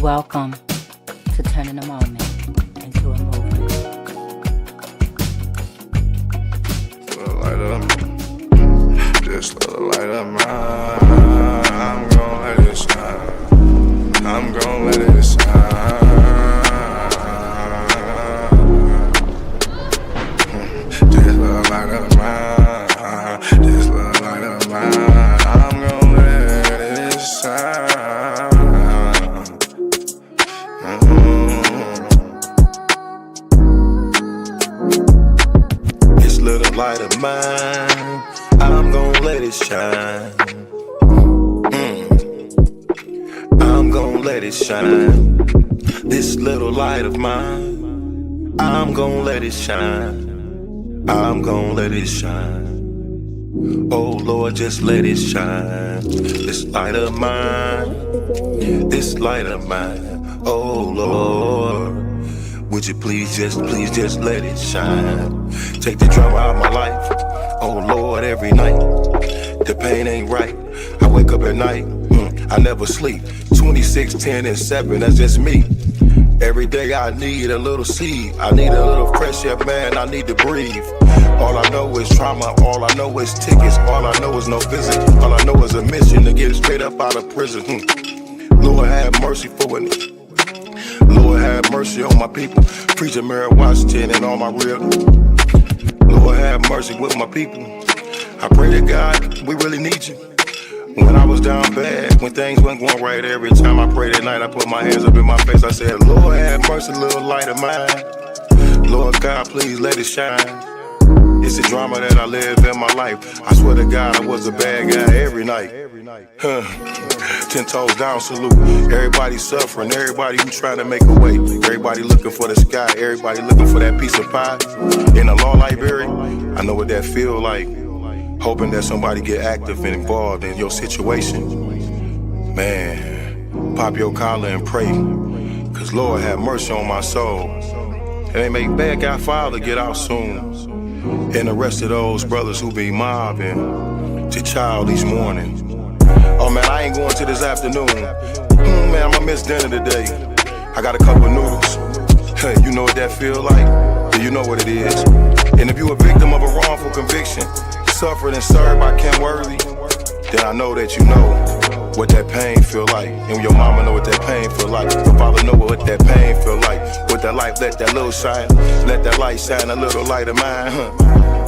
Welcome to turning a moment into a movement. This little light of mine, I'm gon' let it shine. I'm gon' let it shine. This little light of mine, this little light of mine, I'm gon' let it shine. This little light of mine, I'm gon' let it shine. I'm gon' let it shine. This little light of mine, I'm gon' let it shine. I'm gon' let it shine. Oh Lord, just let it shine. This light of mine, this light of mine. Oh Lord, would you please just let it shine. Take the drama out of my life. Oh Lord, every night, the pain ain't right. I wake up at night, I never sleep. 26, 10, and 7, that's just me. Every day I need a little seed. I need a little fresh air, man, I need to breathe. All I know is trauma, all I know is tickets. All I know is no visit, all I know is a mission to get straight up out of prison. Lord have mercy for it. Lord have mercy on my people. Preacher Mary Washington and all my real. Lord have mercy with my people. I pray to God, we really need you. When I was down bad, when things weren't going right, every time I prayed at night, I put my hands up in my face. I said, Lord have mercy, little light of mine. Lord God, please let it shine. It's the drama that I live in my life. I swear to God, I was a bad guy every night. 10 toes down, salute. Everybody suffering, everybody who trying to make a way. Everybody looking for the sky, everybody looking for that piece of pie. In a law library, I know what that feel like. Hoping that somebody get active and involved in your situation. Man, pop your collar and pray. Cause Lord have mercy on my soul. And they make bad guy father get out soon. And the rest of those brothers who be mobbing to child each morning. Oh man, I ain't going to this afternoon. Man, I'ma miss dinner today. I got a couple of noodles. Hey, you know what that feel like? Do you know what it is? And if you a victim of a wrongful conviction, suffered and served by Ken Worthy, then I know that you know what that pain feel like. And your mama know what that pain feel like. Your father know what that pain feel like. With that light, let that little shine. Let that light shine, a little light of mine.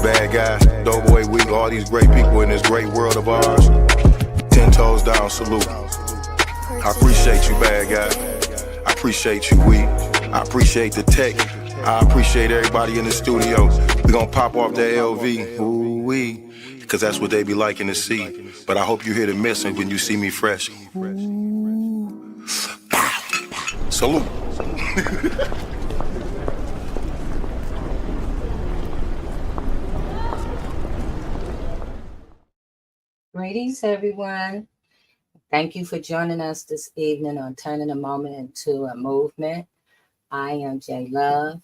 Bad guy, Doughboy Week, all these great people in this great world of ours. 10 toes down, salute. I appreciate you, bad guy. I appreciate you, Week. I appreciate the tech. I appreciate everybody in the studio. We gonna pop off that LV, ooh wee, cause that's what they be liking to see. But I hope you hear the missing when you see me fresh. Salute. Greetings, everyone. Thank you for joining us this evening on Turning a Moment into a Movement. I am Jay Love.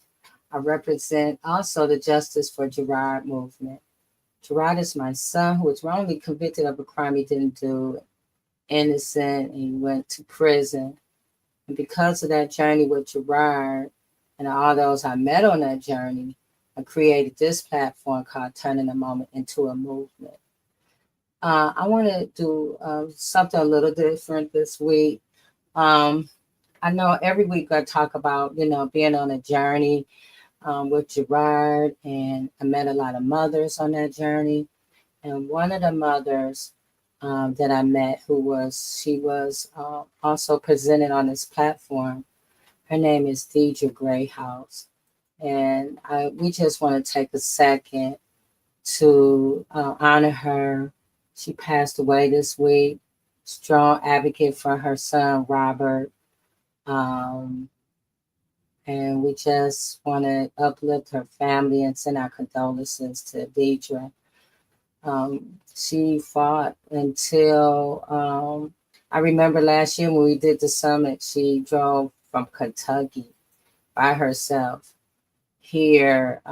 I represent also the Justice for Gerard movement. Gerard is my son who was wrongly convicted of a crime he didn't do, innocent, and he went to prison. And because of that journey with Gerard and all those I met on that journey, I created this platform called Turning a Moment into a Movement. I want to do something a little different this week. Um, I know every week I talk about, being on a journey with Gerard, and I met a lot of mothers on that journey. And one of the mothers that I met, she was also presented on this platform. Her name is Deidre Grayhouse. And we just want to take a second to honor her. She passed away this week. Strong advocate for her son, Robert. Um, and we just want to uplift her family and send our condolences to Deidre. She fought until I remember last year when we did the summit, she drove from Kentucky by herself here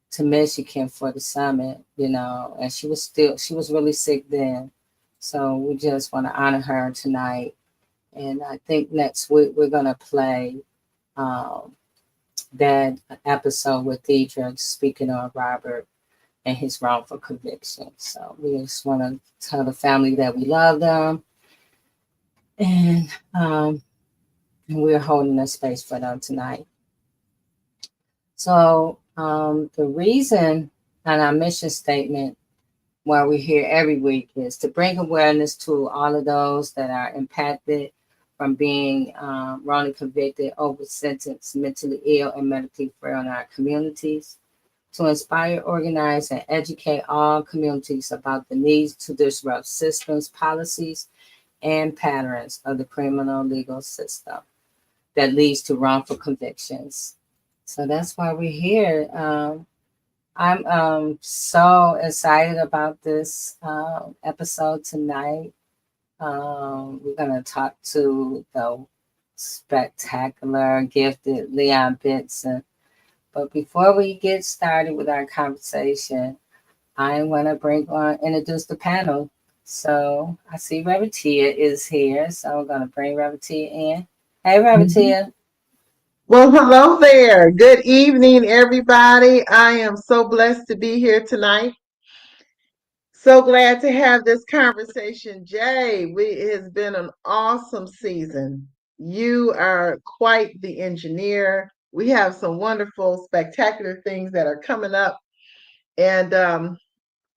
to Michigan for the summit, and she was really sick then. So we just want to honor her tonight. And I think next week we're going to play um, that episode with Deidre speaking on Robert and his wrongful conviction. So we just want to tell the family that we love them, and we're holding a space for them tonight. So the reason and our mission statement why we're here every week is to bring awareness to all of those that are impacted from being wrongly convicted, over sentenced, mentally ill, and medically frail in our communities, to inspire, organize, and educate all communities about the needs to disrupt systems, policies, and patterns of the criminal legal system that leads to wrongful convictions. So that's why we're here. I'm so excited about this episode tonight. We're going to talk to the spectacular, gifted Leon Benson. But before we get started with our conversation, I want to introduce the panel. So I see Revertia is here, so I'm going to bring Revertia in. Hey, Revertia. Well, hello there. Good evening, everybody. I am so blessed to be here tonight. So glad to have this conversation. Jay, it has been an awesome season. You are quite the engineer. We have some wonderful, spectacular things that are coming up. And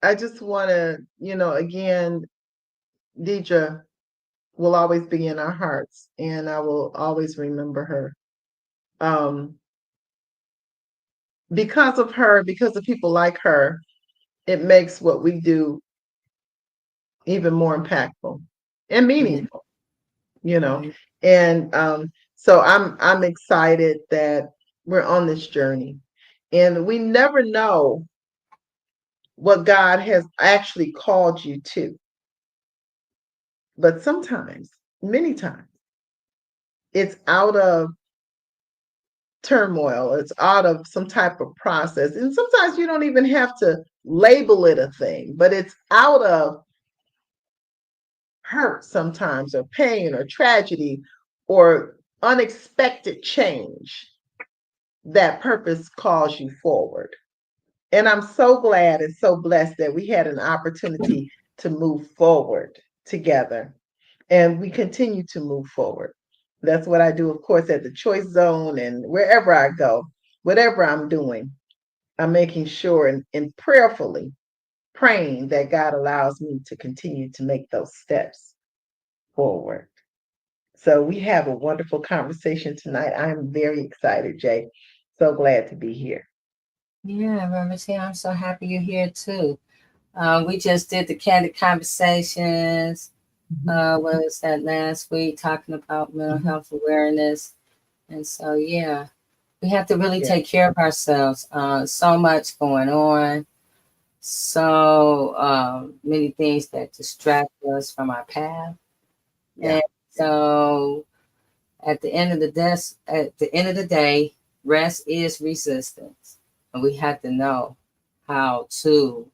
I just want to, again, Deidre will always be in our hearts, and I will always remember her. Um, because of her, because of people like her, it makes what we do even more impactful and meaningful, you know. Right. And so I'm excited that we're on this journey, and we never know what God has actually called you to, but sometimes, many times, it's out of turmoil, it's out of some type of process, and sometimes you don't even have to label it a thing, but it's out of hurt sometimes, or pain, or tragedy, or unexpected change that purpose calls you forward. And I'm so glad and so blessed that we had an opportunity to move forward together. And we continue to move forward. That's what I do, of course, at the Choice Zone and wherever I go, whatever I'm doing, I'm making sure and prayerfully praying that God allows me to continue to make those steps forward. So we have a wonderful conversation tonight. I'm very excited, Jay. So glad to be here. Yeah, Rarity, I'm so happy you're here too. We just did the Candid Conversations. Mhm. What was that last week? Talking about mental health awareness. And so, yeah, we have to really Yeah, take care of ourselves. So much going on, so many things that distract us from our path. yeah, And so, at the end of the day, rest is resistance, and we have to know how to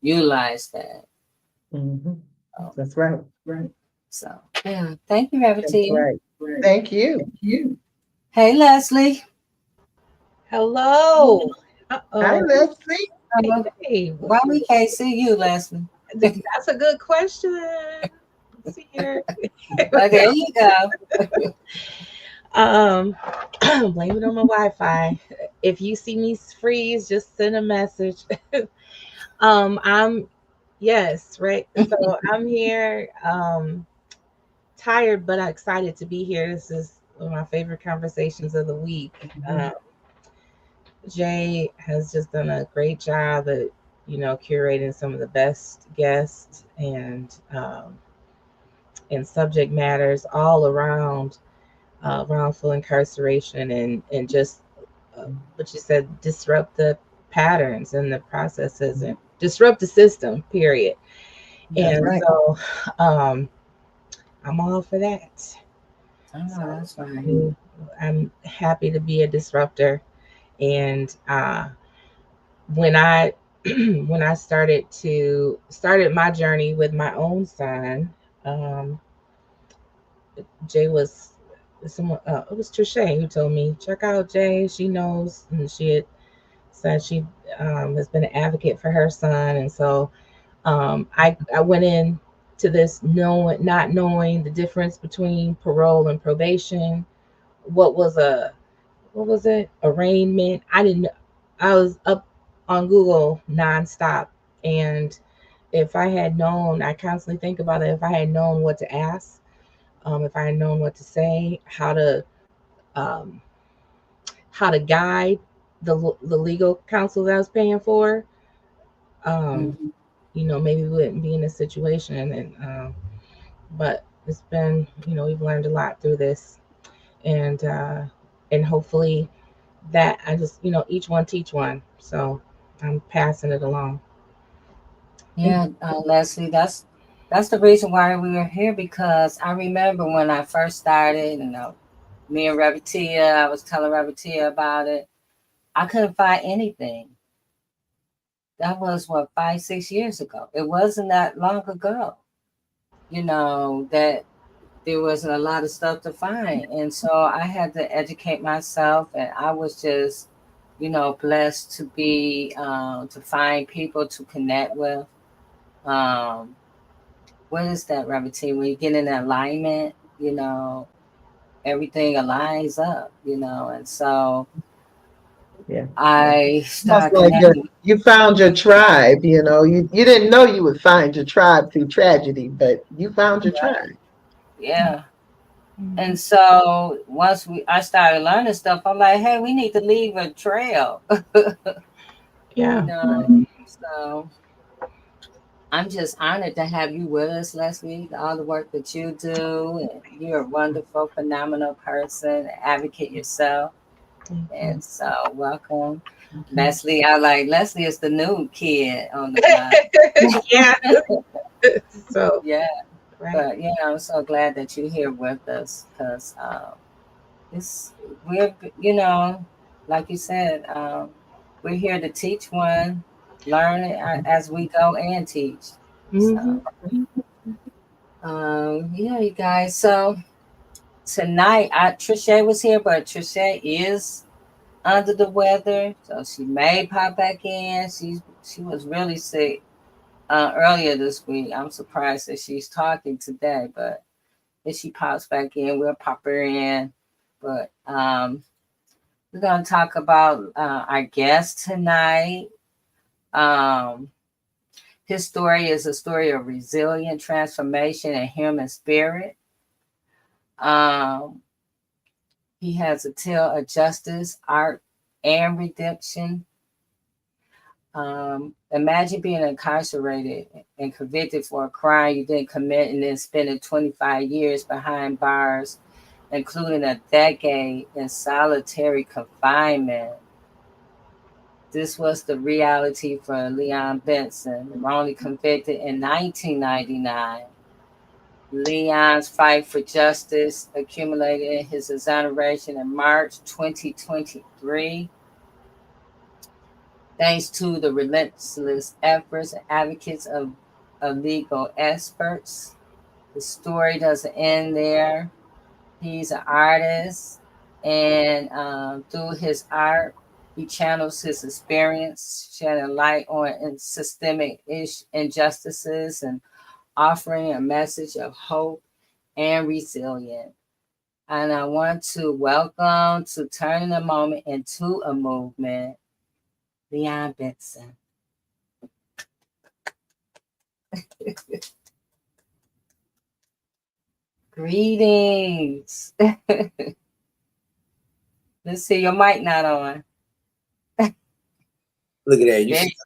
utilize that. hmm So, that's right. so yeah, thank you, That's Revertia. right. Thank you. Hey, Leslie. Hello. Hi, Uh-oh. Leslie. Hey, Uh, babe. why we can't see you, Leslie? That's a good question. Let's see here. Oh, there you go. um, blame it on my Wi-Fi. If you see me freeze, just send a message. I'm yes, right. So I'm here. Tired but excited to be here. This is one of my favorite conversations of the week. Um, Jay has just done a great job at, curating some of the best guests and subject matters all around wrongful incarceration and just what you said, disrupt the patterns and the processes and disrupt the system, period. That's And right. so I'm all for that. Oh, So that's right. I'm happy to be a disruptor. And when I when I started my journey with my own son, um, Jay was someone. It was Trisha who told me check out Jay. She knows, and she had said she has been an advocate for her son, and so I went in to this not knowing the difference between parole and probation. What was a what was it? Arraignment. I didn't know. I was up on Google nonstop. And if I had known, I constantly think about it. If I had known what to ask, if I had known what to say, um, how to guide the legal counsel that I was paying for, um, Mhm. maybe we wouldn't be in this situation. But it's been, we've learned a lot through this, and hopefully that I just, each one teach one. So I'm passing it along. Thank Yeah, Leslie, that's the reason why we are here because I remember when I first started, me and Revertia, I was telling Revertia about it. I couldn't find anything. That was what 5, 6 years ago. It wasn't that long ago. That there wasn't a lot of stuff to find, and so I had to educate myself, and I was just, blessed to be to find people to connect with. Um, what is that, Revertia? When you get in alignment, everything aligns up, and so Yeah. I Almost start like connecting. you found your tribe. You didn't know you would find your tribe through tragedy, but you found your tribe. Yeah. Mhm. And so once I started learning stuff, I'm like, hey, we need to leave a trail, Yeah. So I'm just honored to have you with us, Leslie. All the work that you do, and you're a wonderful, phenomenal person, advocate yourself. Thank And you. so, welcome, Leslie. I like Leslie is the new kid on the block. Yeah. So Yeah, right. but I'm so glad that you're here with us because it's we're like you said, we're here to teach one, learn it as we go and teach. So, Hmm. yeah, you guys. So tonight, Trisha was here, but Trisha is under the weather, so she may pop back in. She was really sick earlier this week. I'm surprised that she's talking today, but if she pops back in, we'll pop her in. But we're gonna talk about our guest tonight. Um, his story is a story of resilient transformation and human spirit. Um, he has a tale of justice, art, and redemption. Imagine being incarcerated and convicted for a crime you didn't commit and then spending 25 years behind bars, including a decade in solitary confinement. This was the reality for Leon Benson, wrongly convicted in 1999. Leon's fight for justice accumulated his exoneration in March 2023, thanks to the relentless efforts and advocates of legal experts. The story doesn't end there. He's an artist, and through his art, he channels his experience, shedding light on systemic injustices and offering a message of hope and resilience. And I want to welcome to turning a moment into a movement, Leon Benson. Greetings. Let's see, your mic not on. Look at that. You see,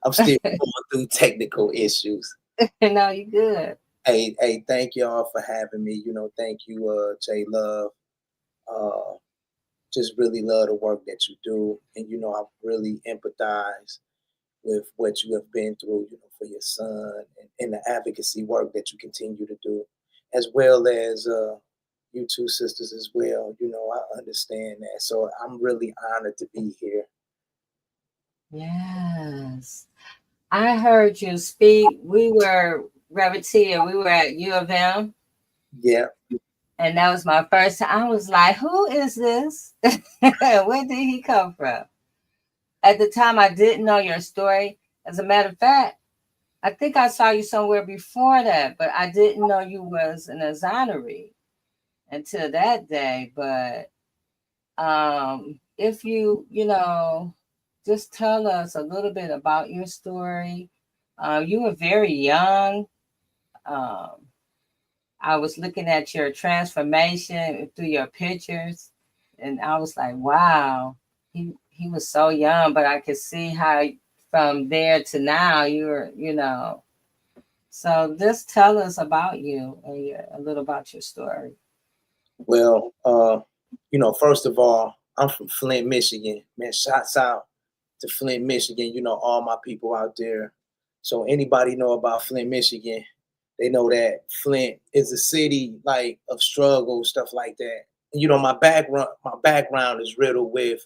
I'm still going through technical issues. No, you good. Hey, thank y'all for having me. Thank you, J Love. Just really love the work that you do. And, I really empathize with what you have been through, for your son and the advocacy work that you continue to do, as well as you two sisters as well. I understand that. So I'm really honored to be here. Yes. I heard you speak. We were Revertia, we were at U of M. Yeah. And that was my first time. I was like, who is this? Where did he come from? At the time, I didn't know your story. As a matter of fact, I think I saw you somewhere before that, but I didn't know you was an exoneree until that day. But if you just tell us a little bit about your story. You were very young. I was looking at your transformation through your pictures, and I was like, wow, he was so young, but I could see how from there to now you're. So just tell us about you and a little about your story. Well, first of all, I'm from Flint, Michigan. Man, shouts out to Flint, Michigan. All my people out there. So anybody know about Flint, Michigan, they know that Flint is a city like of struggle, stuff like that. And, my background is riddled with,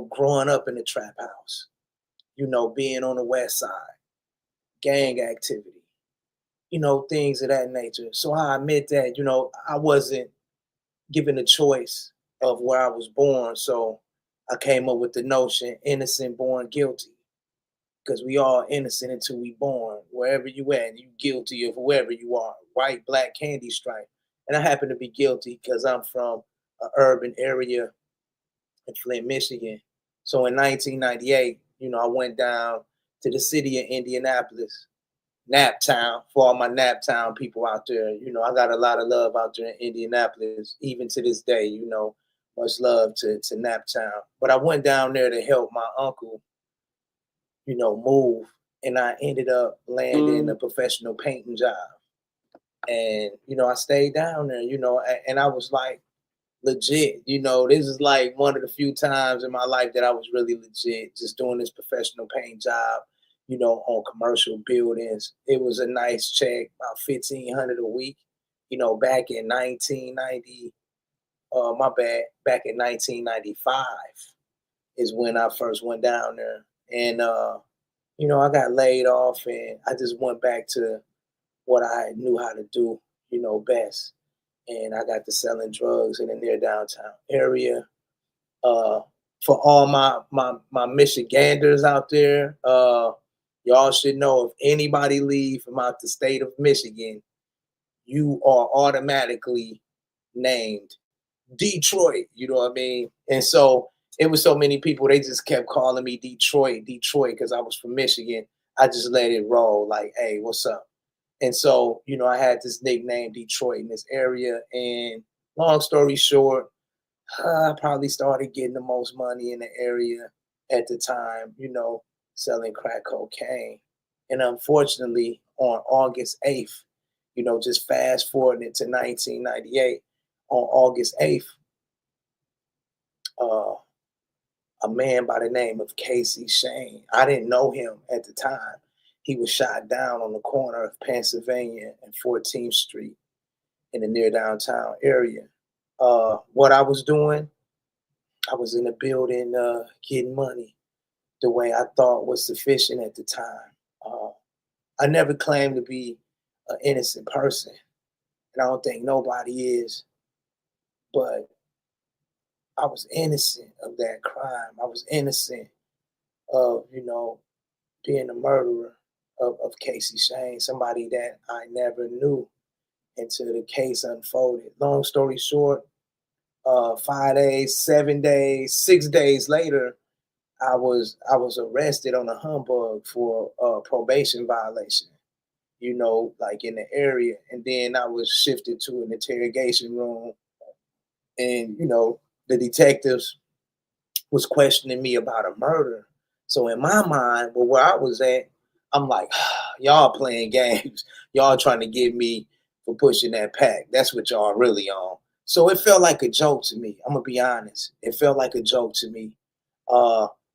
growing up in the trap house, being on the west side, gang activity, things of that nature. So I admit that, I wasn't given a choice of where I was born. So I came up with the notion, innocent born guilty. Because we all innocent until we born. Wherever you at, you guilty of whoever you are. White, black, candy stripe. And I happen to be guilty because I'm from an urban area in Flint, Michigan. So in 1998, I went down to the city of Indianapolis, Naptown, for all my Naptown people out there. I got a lot of love out there in Indianapolis, even to this day, much love to Naptown. But I went down there to help my uncle, move. And I ended up landing a professional painting job. And, I stayed down there, and I was like legit, this is like one of the few times in my life that I was really legit, just doing this professional paint job, on commercial buildings. It was a nice check, about $1,500 a week, back in 1990, back in 1995 is when I first went down there. And, I got laid off and I just went back to what I knew how to do, best. And I got to selling drugs in the near downtown area. For all my Michiganders out there, y'all should know if anybody leave from out the state of Michigan, you are automatically named Detroit. You know what I mean? And so it was so many people, they just kept calling me Detroit, because I was from Michigan. I just let it roll like, hey, what's up? And so, I had this nickname Detroit in this area. And long story short, I probably started getting the most money in the area at the time, selling crack cocaine. And unfortunately, on August 8th, just fast forwarding to 1998, on August 8th, uh, a man by the name of Casey Shane, I didn't know him at the time. He was shot down on the corner of Pennsylvania and 14th Street in the near downtown area. What I was doing, I was in a building getting money the way I thought was sufficient at the time. I never claimed to be an innocent person, and I don't think nobody is, but I was innocent of that crime. I was innocent of, being a murderer of Casey Shane, somebody that I never knew until the case unfolded. Long story short, 5 days, 7 days, 6 days later, I was arrested on a humbug for a probation violation, like in the area. And then I was shifted to an interrogation room, and the detectives was questioning me about a murder. So in my mind, where I was at, I'm like, y'all playing games. Y'all trying to get me for pushing that pack. That's what y'all really on. So it felt like a joke to me. I'm gonna be honest. It felt like a joke to me.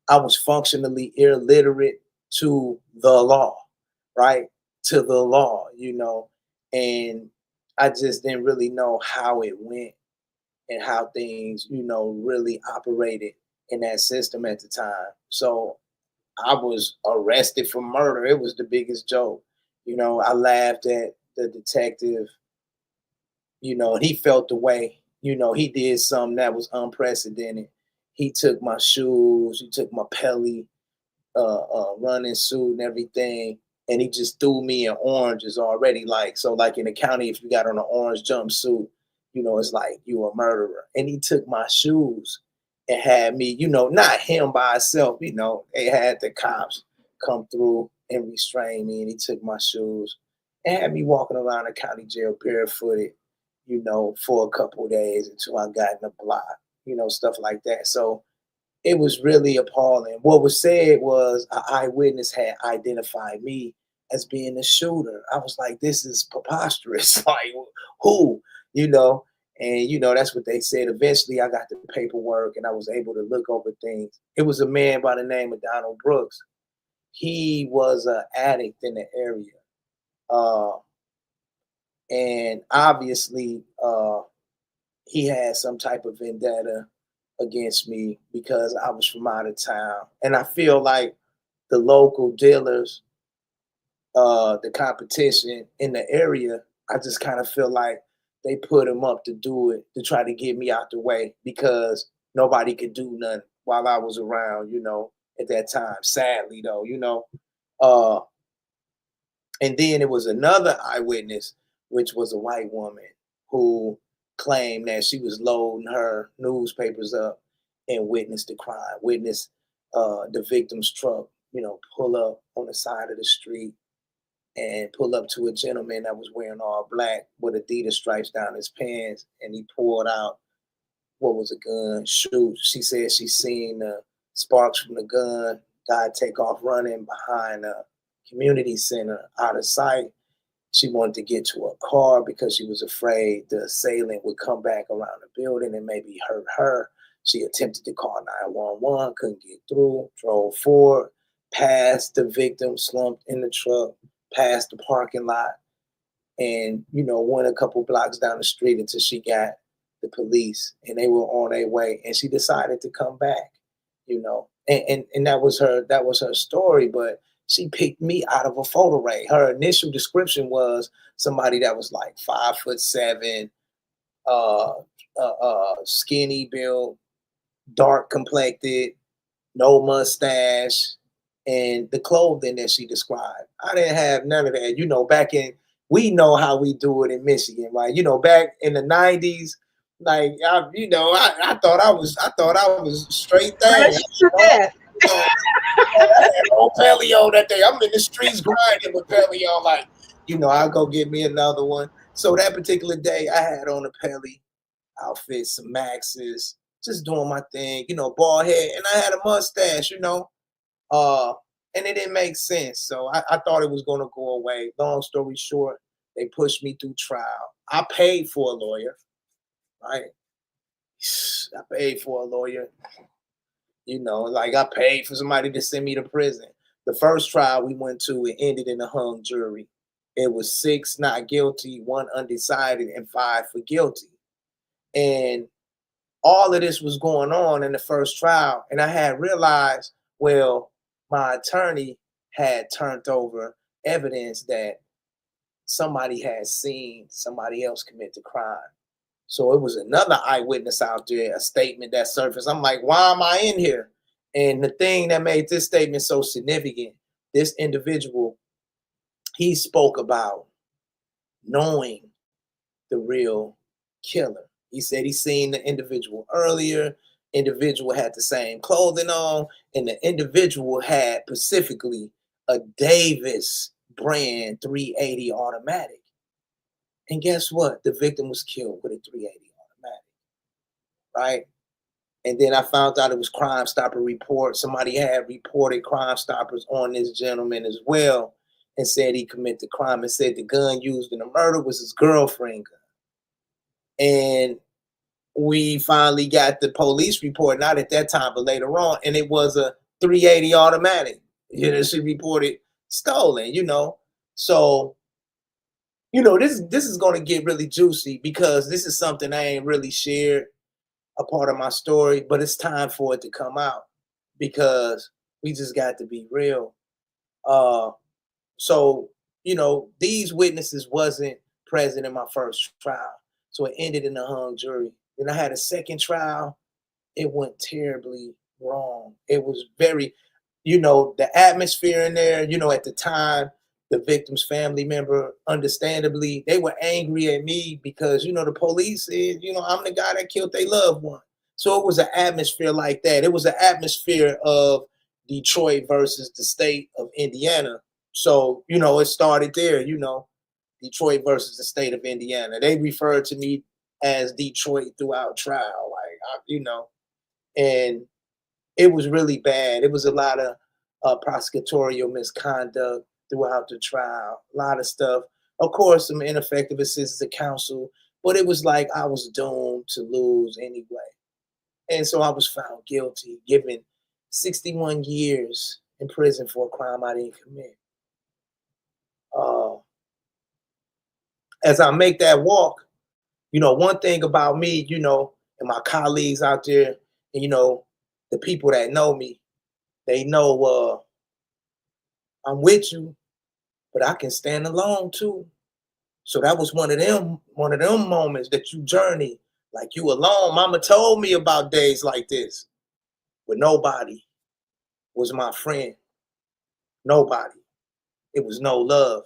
I was functionally illiterate to the law, right? To the law, and I just didn't really know how it went and how things, really operated in that system at the time. So I was arrested for murder. It was the biggest joke. I laughed at the detective, and he felt the way, he did something that was unprecedented. He took my shoes, he took my Pelly running suit and everything, and he just threw me in oranges already. Like in the county, if you got on an orange jumpsuit, it's like you a murderer. And he took my shoes and had me, not him by himself, they had the cops come through and restrain me, and he took my shoes and had me walking around the county jail barefooted, for a couple of days until I got in the block, stuff like that. So it was really appalling. What was said was an eyewitness had identified me as being the shooter. I was like, this is preposterous. Like, who? And that's what they said. Eventually I got the paperwork and I was able to look over things. It was a man by the name of Donald Brooks. He was an addict in the area. And obviously he had some type of vendetta against me because I was from out of town. And I feel like the local dealers, the competition in the area, I just kind of feel like they put him up to do it, to try to get me out the way, because nobody could do nothing while I was around, at that time. Sadly though, uh, and then it was another eyewitness, which was a white woman, who claimed that she was loading her newspapers up and witnessed the crime, witnessed the victim's truck, pull up on the side of the street and pull up to a gentleman that was wearing all black with Adidas stripes down his pants, and he pulled out what was a gun, shoot. She said she seen the sparks from the gun, guy take off running behind a community center out of sight. She wanted to get to a car because she was afraid the assailant would come back around the building and maybe hurt her. She attempted to call 911, couldn't get through, drove forward, past the victim, slumped in the truck, past the parking lot, and, went a couple blocks down the street until she got the police, and they were on their way, and she decided to come back, and that was her story. But she picked me out of a photo array. Her initial description was somebody that was like 5'7", skinny build, dark complected, no mustache, and the clothing that she described. I didn't have none of that. We know how we do it in Michigan, right? Back in the 90s, like I thought I was straight there. I had no paleo that day. I'm in the streets grinding with paleo, like, I'll go get me another one. So that particular day, I had on a Pelly outfit, some Maxes, just doing my thing, bald head, and I had a mustache, and it didn't make sense. So I thought it was going to go away. Long story short, they pushed me through trial. I paid for a lawyer, right? I paid for a lawyer. Like I paid for somebody to send me to prison. The first trial we went to, it ended in a hung jury. It was 6 not guilty, 1 undecided, and 5 for guilty. And all of this was going on in the first trial. And I had realized, well, my attorney had turned over evidence that somebody had seen somebody else commit the crime. So it was another eyewitness out there, a statement that surfaced. I'm like, why am I in here? And the thing that made this statement so significant, this individual, he spoke about knowing the real killer. He said he seen the individual earlier. Individual had the same clothing on, and the individual had specifically a Davis brand 380 automatic. And guess what? The victim was killed with a 380 automatic, right? And then I found out it was Crime Stopper report. Somebody had reported Crime Stoppers on this gentleman as well, and said he committed the crime, and said the gun used in the murder was his girlfriend gun. And we finally got the police report, not at that time, but later on, and it was a 380 automatic. She reported stolen, So, this is going to get really juicy, because this is something I ain't really shared a part of my story, but it's time for it to come out, because we just got to be real. So, these witnesses wasn't present in my first trial. So it ended in a hung jury. Then I had a second trial. It went terribly wrong. It was very, the atmosphere in there, at the time, the victim's family member, understandably, they were angry at me because, the police is, I'm the guy that killed their loved one. So it was an atmosphere like that. It was an atmosphere of Detroit versus the state of Indiana. So, it started there, Detroit versus the state of Indiana. They referred to me as Detroit throughout trial, and it was really bad. It was a lot of prosecutorial misconduct throughout the trial, a lot of stuff. Of course, some ineffective assistance of counsel, but it was like I was doomed to lose anyway. And so I was found guilty, given 61 years in prison for a crime I didn't commit. As I make that walk, one thing about me, and my colleagues out there, and, the people that know me, they know I'm with you, but I can stand alone too. So that was one of them moments that you journey like you alone. Mama told me about days like this, but nobody was my friend. Nobody. It was no love.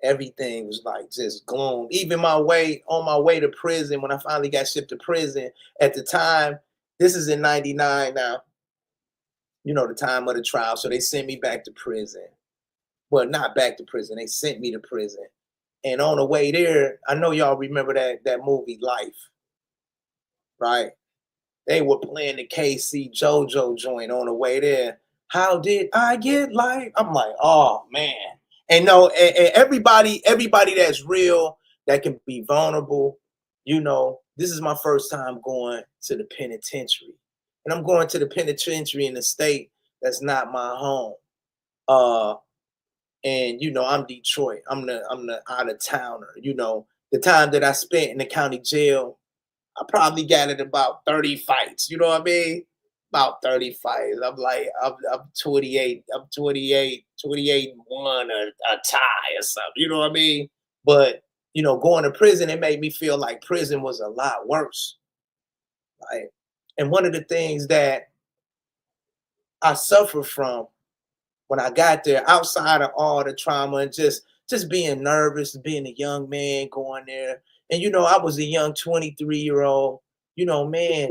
Everything was like just gloom. Even on my way to prison, when I finally got shipped to prison, at the time, this is in 99 now, the time of the trial. So they sent me back to prison. Well, not back to prison. They sent me to prison. And on the way there, I know y'all remember that movie Life, right? They were playing the KC JoJo joint on the way there. How did I get life? I'm like, oh man. And no, and everybody that's real, that can be vulnerable, this is my first time going to the penitentiary. And I'm going to the penitentiary in a state that's not my home. And I'm Detroit. I'm the out of towner. The time that I spent in the county jail, I probably got in about 30 fights. You know what I mean? About 30 fights. I'm like, I'm 28, 1 a tie or something. You know what I mean? But, going to prison, it made me feel like prison was a lot worse. Right? And one of the things that I suffered from when I got there, outside of all the trauma and just being nervous, being a young man going there. And, I was a young 23-year-old, man,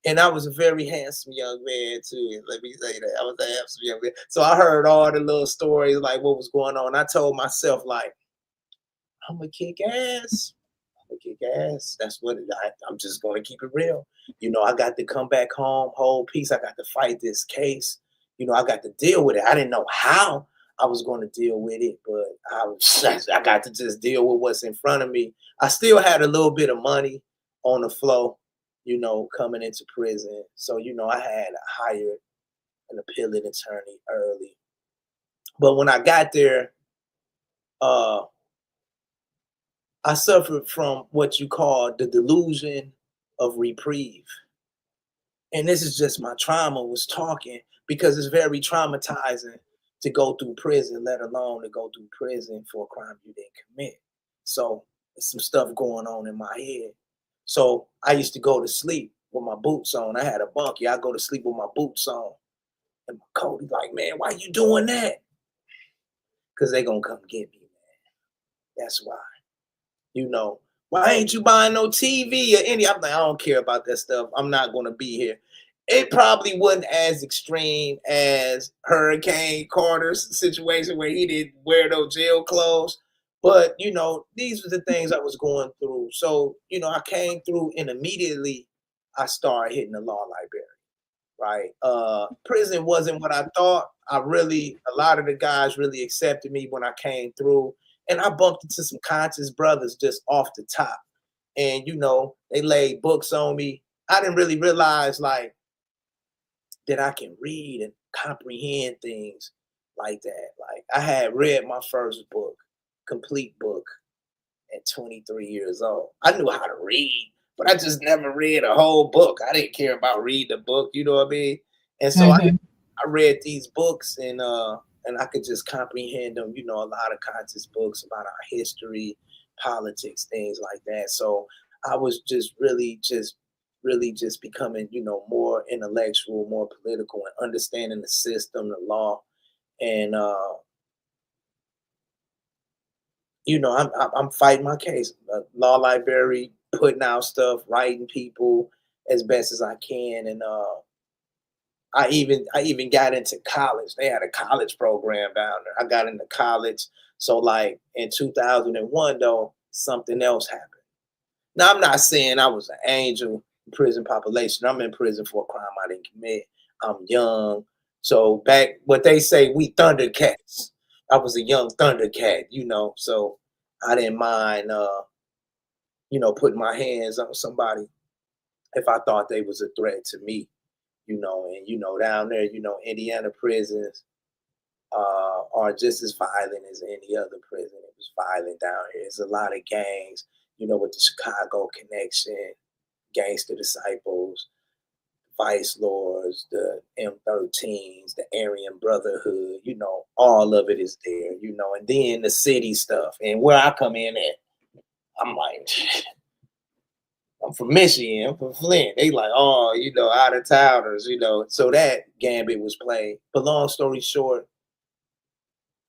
and I was a very handsome young man too. Let me say that. I was a handsome young man. So I heard all the little stories, like what was going on. I told myself, like, I'm gonna kick ass. I'm gonna kick ass. That's what I'm just gonna keep it real. I got to come back home, whole piece. I got to fight this case. I got to deal with it. I didn't know how I was going to deal with it, but I got to just deal with what's in front of me. I still had a little bit of money on the flow, coming into prison. So, I had hired an appellate attorney early. But when I got there, uh, I suffered from what you call the delusion of reprieve. And this is just my trauma was talking, because it's very traumatizing to go through prison, let alone to go through prison for a crime you didn't commit. So there's some stuff going on in my head. So I used to go to sleep with my boots on. I had a bunkie. I go to sleep with my boots on. And my coach is like, man, why you doing that? Because they gonna come get me, man. That's why. Why ain't you buying no TV or any? I'm like, I don't care about that stuff. I'm not gonna be here. It probably wasn't as extreme as Hurricane Carter's situation where he didn't wear those jail clothes. But these were the things I was going through. So, I came through and immediately I started hitting the law library. Right. Prison wasn't what I thought. A lot of the guys really accepted me when I came through. And I bumped into some conscious brothers just off the top. And, they laid books on me. I didn't really realize that I can read and comprehend things like that. Like I had read my first book, complete book, at 23 years old. I knew how to read, but I just never read a whole book. I didn't care about reading a book, you know what I mean? And so Mhm. I read these books and I could just comprehend them, a lot of conscious books about our history, politics, things like that. So I was just really just becoming, more intellectual, more political, and understanding the system, the law. And I'm fighting my case. Law library, putting out stuff, writing people as best as I can, and I even got into college. They had a college program down there. I got into college. So like in 2001, though, something else happened. Now I'm not saying I was an angel in prison population. I'm in prison for a crime I didn't commit. I'm young. So back what they say, we Thundercats. I was a young Thundercat, so I didn't mind putting my hands on somebody if I thought they was a threat to me, and down there, Indiana prisons are just as violent as any other prison. It was violent down here. There's a lot of gangs, with the Chicago connection, gangster disciples, vice lords, the M13s, the Aryan Brotherhood, all of it is there, and then the city stuff. And where I come in at, I'm like, I'm from Michigan, I'm from Flint. They like, oh, out of towners, So that gambit was played. But long story short,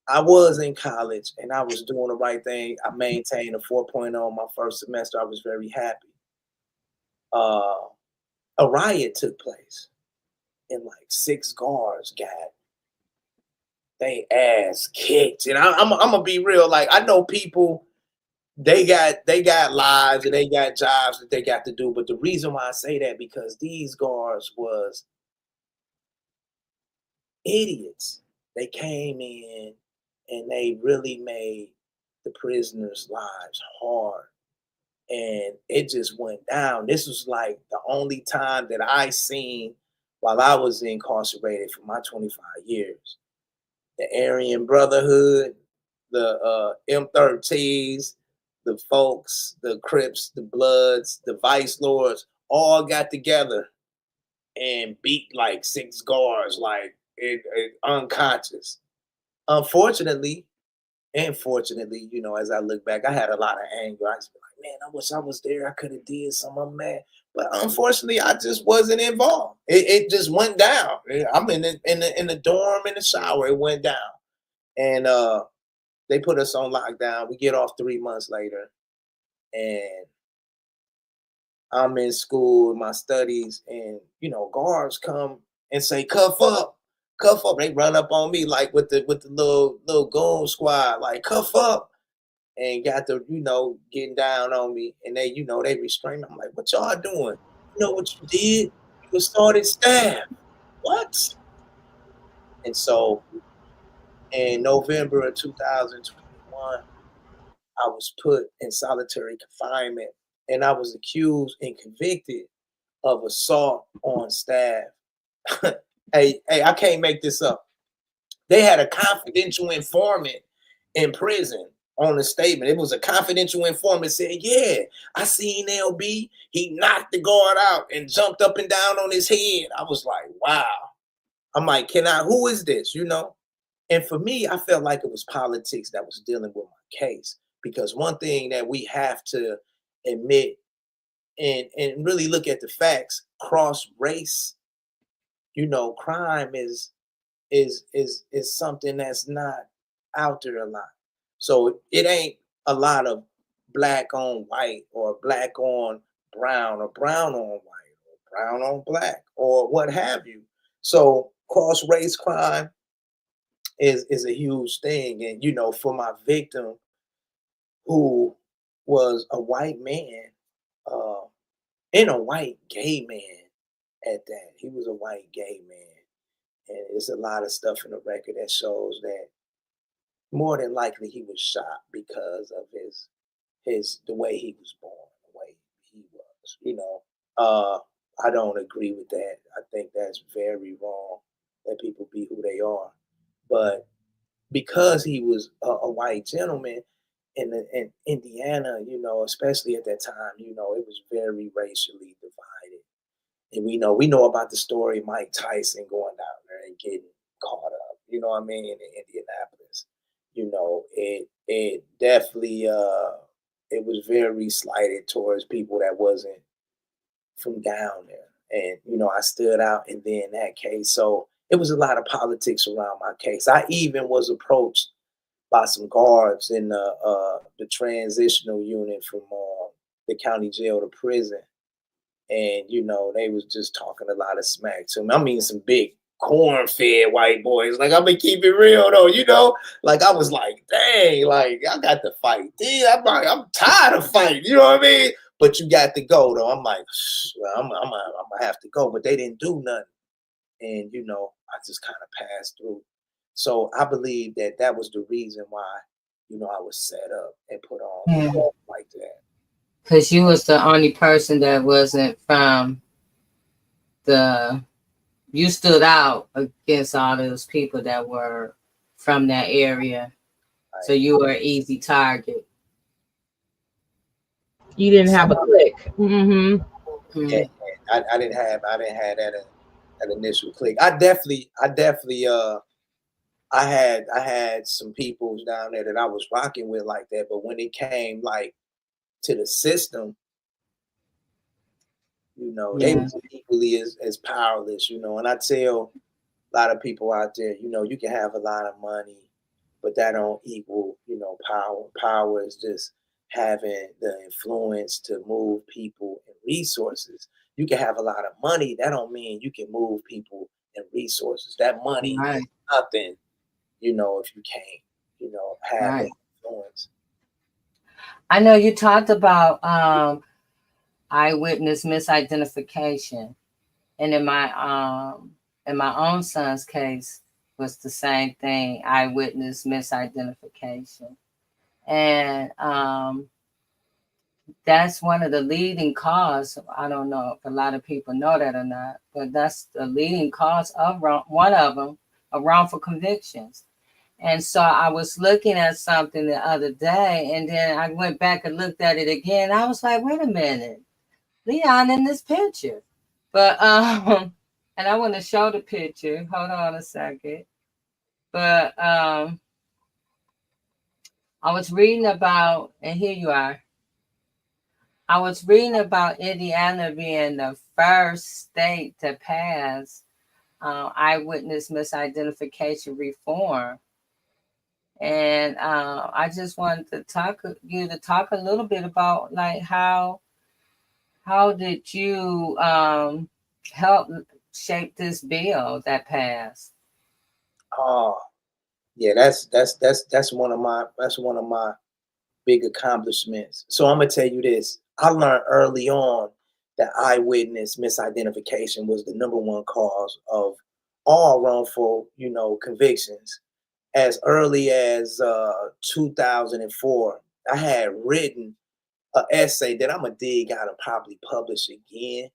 I was in college and I was doing the right thing. I maintained a 4.0 my first semester. I was very happy. Uh, a riot took place and like 6 guards got they ass kicked. And I'm gonna be real. Like I know people, they got lives and they got jobs that they got to do. But the reason why I say that because these guards was idiots. They came in and they really made the prisoners' lives hard. And it just went down. This was like the only time that I seen while I was incarcerated for my 25 years. The Aryan Brotherhood, the M13s, the folks, the Crips, the Bloods, the Vice Lords, all got together and beat like 6 guards, like unconscious. Unfortunately, and fortunately, as I look back, I had a lot of anger. I just be like, man, I wish I was there. I could have did something. I'm mad. But unfortunately, I just wasn't involved. It just went down. I'm in the dorm in the shower. It went down, and they put us on lockdown. We get off 3 months later, and I'm in school, my studies, and guards come and say, cuff up, cuff up. They run up on me like with the little goon squad, like cuff up, and got to, getting down on me, and they restrain me. I'm like, what y'all doing? You know what you did? You assaulted staff. What? And so in November of 2021, I was put in solitary confinement, and I was accused and convicted of assault on staff. Hey, I can't make this up. They had a confidential informant in prison on the statement. It was a confidential informant said, yeah, I seen LB. He knocked the guard out and jumped up and down on his head. I was like, wow. I'm like, who is this? And for me, I felt like it was politics that was dealing with my case. Because one thing that we have to admit and really look at the facts, cross race, crime is something that's not out there a lot. So it ain't a lot of black on white or black on brown or brown on white or brown on black or what have you. So cross race crime is a huge thing. And for my victim, who was a white man, uh, and a white gay man at that. He was a white gay man. And there's a lot of stuff in the record that shows that more than likely he was shot because of the way he was born, the way he was. I don't agree with that. I think that's very wrong that people be who they are. But because he was a white gentleman in Indiana, especially at that time, it was very racially divided. And we know about the story of Mike Tyson going down there and getting caught up, you know what I mean, in Indianapolis. It definitely it was very slighted towards people that wasn't from down there. And I stood out in that case. So it was a lot of politics around my case. I even was approached by some guards in the transitional unit from the county jail to prison. And, they was just talking a lot of smack to me. I mean, some big corn-fed white boys. Like, I'm going to keep it real, though, Like, I was like, dang, like, I got to fight. I'm tired of fighting, you know what I mean? But you got to go, though. I'm like, well, I'm going to have to go. But they didn't do nothing. And, I just kind of passed through. So I believe that was the reason why, I was set up and put on like that. Because you was the only person that wasn't from you stood out against all those people that were from that area. Right. So you were an easy target. You didn't have a click. Mm-hmm. Yeah, I didn't have that initial click. I definitely I had some people down there that I was rocking with like that, but when it came like to the system, they was equally as powerless, and I tell a lot of people out there, you can have a lot of money, but that don't equal, power. Power is just having the influence to move people and resources. You can have a lot of money. That don't mean you can move people and resources. That money is nothing, if you can't, have that influence. I know you talked about eyewitness misidentification, and in my own son's case was the same thing, eyewitness misidentification. And that's one of the leading cause. I don't know if a lot of people know that or not, but that's the leading cause of one of them of wrongful convictions. And so I was looking at something the other day, and then I went back and looked at it again. I was like, wait a minute, Leon in this picture. But and I want to show the picture. Hold on a second. But I was reading about, and here you are. I was reading about Indiana being the first state to pass eyewitness misidentification reform. And I just wanted to talk a little bit about like how did you help shape this bill that passed? Oh, yeah, that's one of my big accomplishments. So I'm gonna tell you this. I learned early on that eyewitness misidentification was the number one cause of all wrongful, convictions. As early as 2004, I had written an essay that I'm gonna dig out and probably publish again,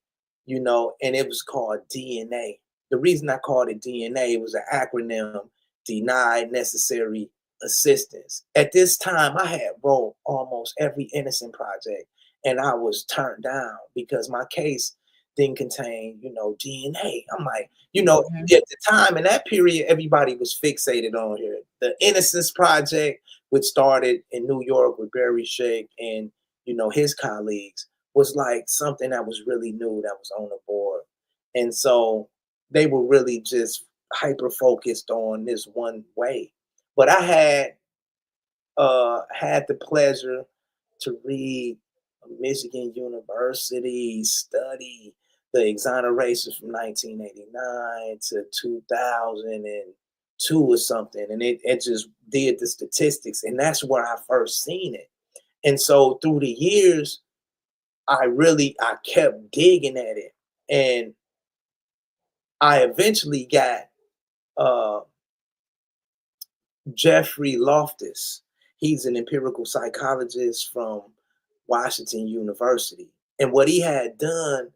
and it was called DNA. The reason I called it DNA, it was an acronym, denied necessary assistance. At this time, I had wrote almost every innocent project, and I was turned down because my case didn't contain, DNA. I'm like, Mhm. at the time in that period, everybody was fixated on here. The Innocence Project, which started in New York with Barry Shake and his colleagues, was like something that was really new that was on the board. And so they were really just hyper focused on this one way. But I had the pleasure to read Michigan University study the exoneration from 1989 to 2002 or something. And it just did the statistics. And that's where I first seen it. And so through the years, I kept digging at it. And I eventually got uh, Jeffrey Loftus. He's an empirical psychologist from Washington University. And what he had done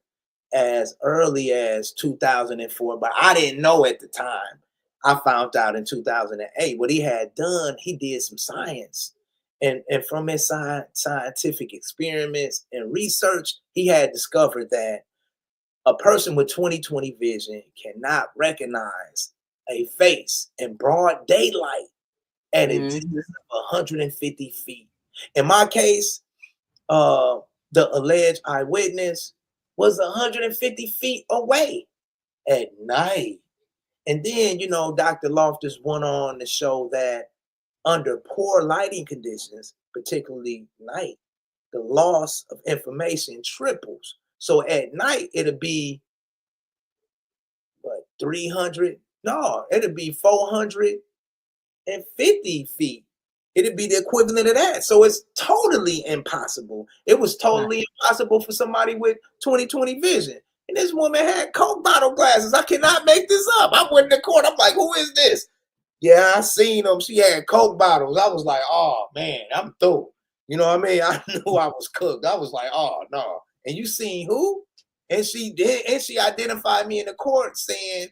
as early as 2004, but I didn't know at the time. I found out in 2008. What he had done, he did some science. And from his scientific experiments and research, he had discovered that a person with 20/20 vision cannot recognize a face in broad daylight at a distance Mhm. of 150 feet. In my case, uh, the alleged eyewitness was 150 feet away at night. And then, Dr. Loftus went on to show that under poor lighting conditions, particularly night, the loss of information triples. So at night, it'll be what, 300? No, it'll be 450 feet. It'd be the equivalent of that. So it's totally impossible. It was Right. totally impossible for somebody with 20/20 vision. And this woman had Coke bottle glasses. I cannot make this up. I went to court. I'm like, who is this? Yeah, I seen them. She had Coke bottles. I was like, oh man, I'm through. You know what I mean? I knew I was cooked. I was like, oh no. And you seen who? And she did, and she identified me in the court saying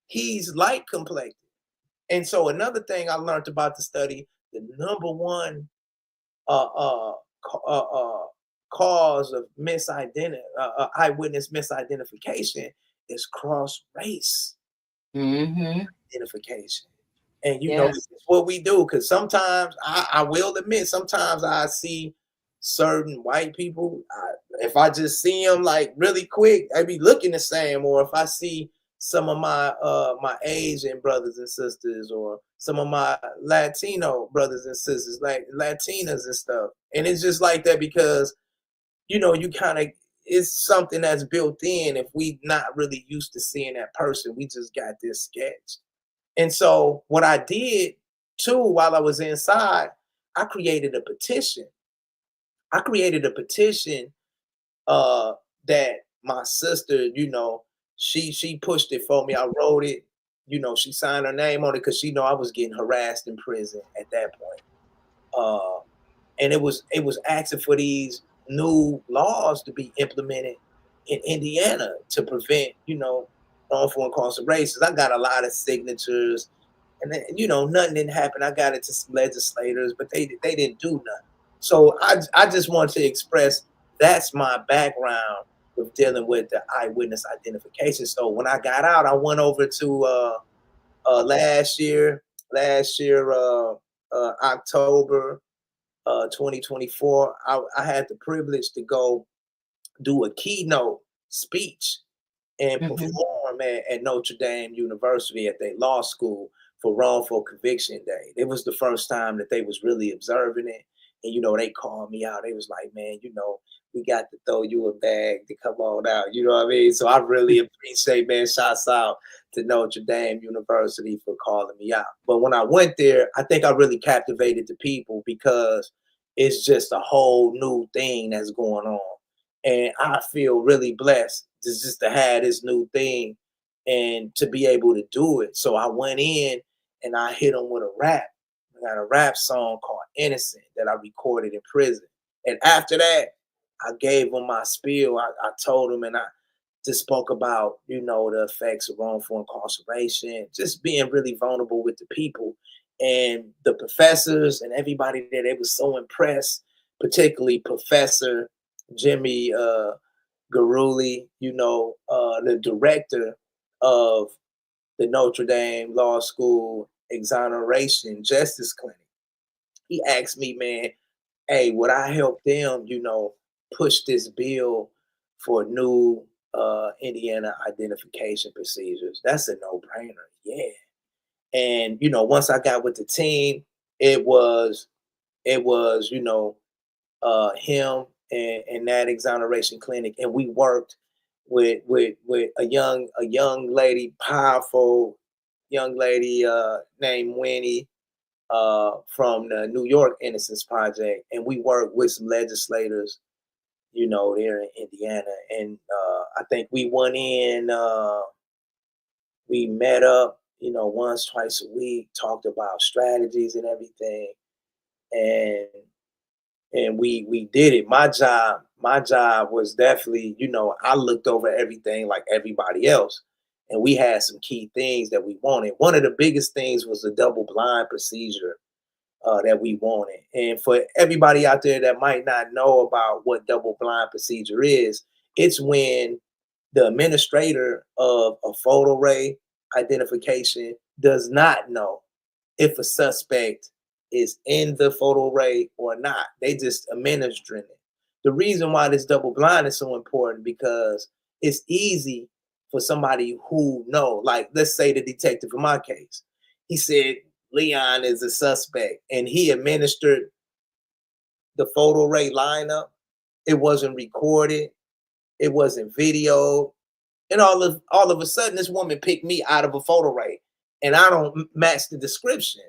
he's light complected. And so another thing I learned about the study, the number one uh, uh, cause of eyewitness misidentification is cross race Mhm. identification. And Yes. it's what we do, because sometimes I will admit, sometimes I see certain white people. If I just see them like really quick, I be looking the same. Or if I see some of my Asian brothers and sisters, or some of my Latino brothers and sisters, like Latinas and stuff, and it's just like that because you kind of, it's something that's built in. If we not really used to seeing that person, we just got this sketch. And so what I did too while I was inside, I created a petition. I created a petition uh that my sister, she pushed it for me. I wrote it, she signed her name on it because she know I was getting harassed in prison at that point. Uh and it was asking for these new laws to be implemented in Indiana to prevent, wrongful incarcerations. I got a lot of signatures, and then, nothing didn't happen. I got it to some legislators, but they didn't do nothing. So I just want to express that's my background with dealing with the eyewitness identification. So when I got out, I went over to last year, October 2024. I had the privilege to go do a keynote speech and Mhm. perform at Notre Dame University at their law school for wrongful conviction day. It was the first time that they was really observing it. And they called me out. They was like, man, we got to throw you a bag to come on out. You know what I mean? So I really appreciate, man, shouts out to Notre Dame University for calling me out. But when I went there, I think I really captivated the people because it's just a whole new thing that's going on. And I feel really blessed just to have this new thing and to be able to do it. So I went in and I hit him with a rap. I got a rap song called Innocent that I recorded in prison. And after that, I gave him my spiel. I told him, and I just spoke about, you know, the effects of wrongful incarceration, just being really vulnerable with the people. And the professors and everybody there, they was so impressed, particularly Professor Jimmy Garuli, you know, the director of the Notre Dame Law School Exoneration Justice Clinic. He asked me, man, hey, would I help them, you know, push this bill for new Indiana identification procedures? That's a no-brainer. Yeah. And, you know, once I got with the team, it was, you know, him and that exoneration clinic, and we worked with a young lady, powerful young lady named Winnie from the New York Innocence Project, and we worked with some legislators, you know, there in Indiana, and I think we went in, we met up, you know, once, twice a week, talked about strategies and everything, and we did it. My job was definitely, you know, I looked over everything like everybody else. And we had some key things that we wanted. One of the biggest things was the double blind procedure that we wanted. And for everybody out there that might not know about what double blind procedure is, it's when the administrator of a photo array identification does not know if a suspect is in the photo array or not. They just administering it. The reason why this double blind is so important because it's easy for somebody who know, like let's say the detective in my case, he said Leon is a suspect and he administered the photo array lineup. It wasn't recorded. It wasn't video. And all of a sudden, this woman picked me out of a photo array and I don't match the description.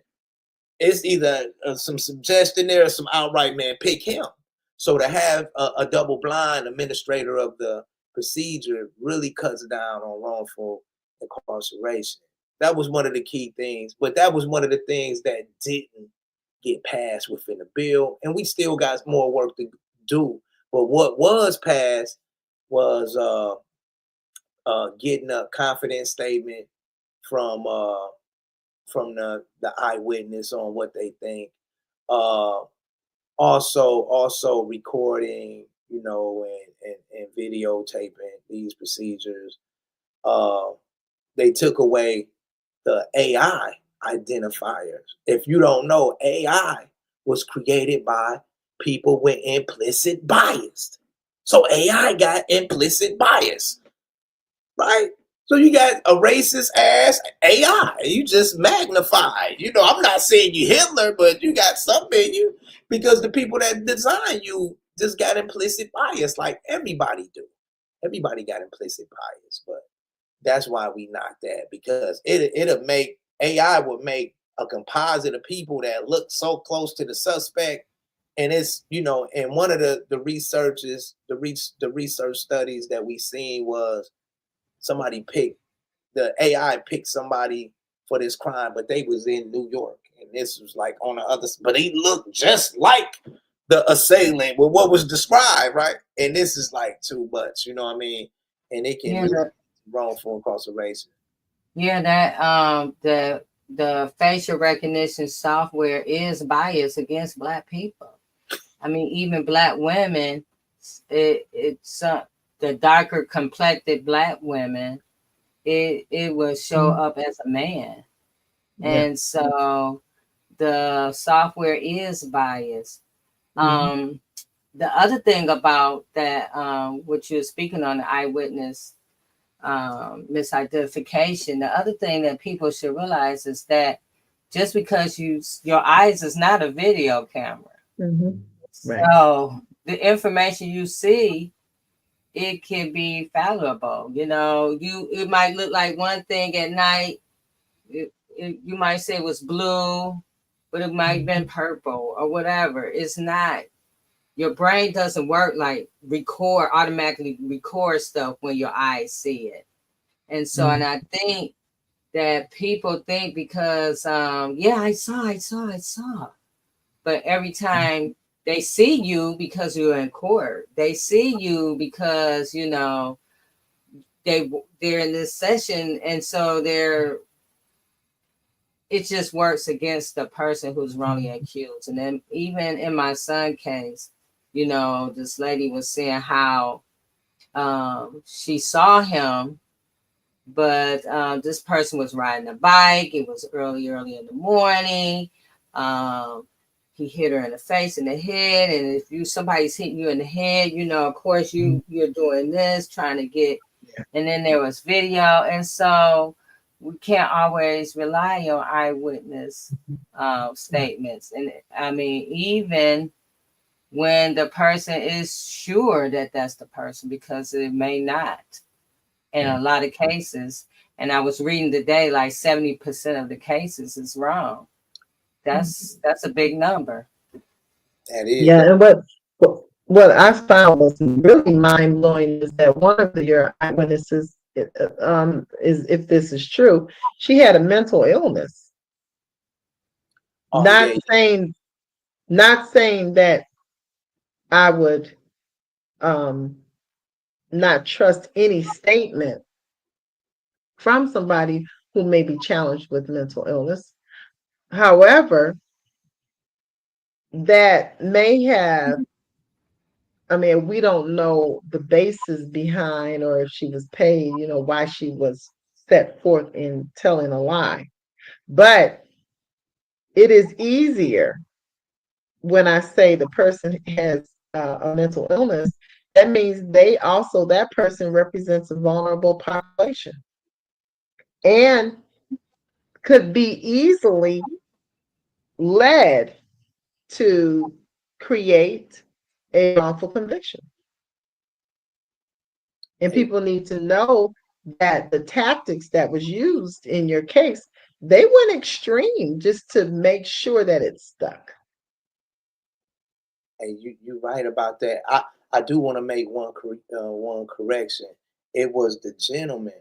It's either some suggestion there or some outright, man, pick him. So to have a double blind administrator of the procedure really cuts down on wrongful incarceration. That was one of the key things, but that was one of the things that didn't get passed within the bill, and we still got more work to do. But what was passed was getting a confidence statement from the eyewitness on what they think. Uh, also recording, you know, and videotaping these procedures. They took away the AI identifiers. If you don't know, AI was created by people with implicit bias. So AI got implicit bias, right? So you got a racist ass AI. You just magnified. You know, I'm not saying you Hitler, but you got something in you because the people that design you just got implicit bias, like everybody do. Everybody got implicit bias, but that's why we knocked that because it'll make AI would make a composite of people that look so close to the suspect. And it's, you know, and one of the researches, the research studies that we seen was somebody picked the AI picked somebody for this crime, but they was in New York, and this was like on the other. But he looked just like the assailant with what was described, right? And this is like too much, you know what I mean? And it can Yeah, be wrongful incarceration. yeah, that the facial recognition software is biased against Black people. I mean, even Black women, it's the darker complected Black women, it will show up as a man, Yeah. and so the software is biased. Um, the other thing about that, what you're speaking on, the eyewitness misidentification, the other thing that people should realize is that just because your eyes is not a video camera, Right. so the information you see, it can be fallible. You know, it might look like one thing at night. You might say it was blue, but it might have been purple or whatever. It's not. Your brain doesn't work like automatically record stuff when your eyes see it. And so, and I think that people think because, yeah, I saw. But every time they see you because you're in court, they see you because, you know, they're in this session. And so it just works against the person who's wrongly accused. And then even in my son's case, you know, this lady was saying how she saw him, but this person was riding a bike. It was early in the morning. He hit her in the face, in the head, and if somebody's hitting you in the head, you know, of course you're doing this, trying to get. And then there was video, and so we can't always rely on eyewitness statements. And I mean, even when the person is sure that that's the person, because it may not in a lot of cases. And I was reading today, like 70% of the cases is wrong. That's a big number. That is. Yeah, and what I found was really mind blowing is that one of your eyewitnesses, is, if this is true, she had a mental illness. Oh, Not saying that I would not trust any statement from somebody who may be challenged with mental illness. However, that may have, I mean, we don't know the basis behind, or if she was paid, you know, why she was set forth in telling a lie. But it is easier when I say the person has a mental illness. That means that person represents a vulnerable population and could be easily led to create a wrongful conviction. And people need to know that the tactics that was used in your case, they went extreme just to make sure that it stuck. And you're right about that. I do want to make one correction. It was the gentleman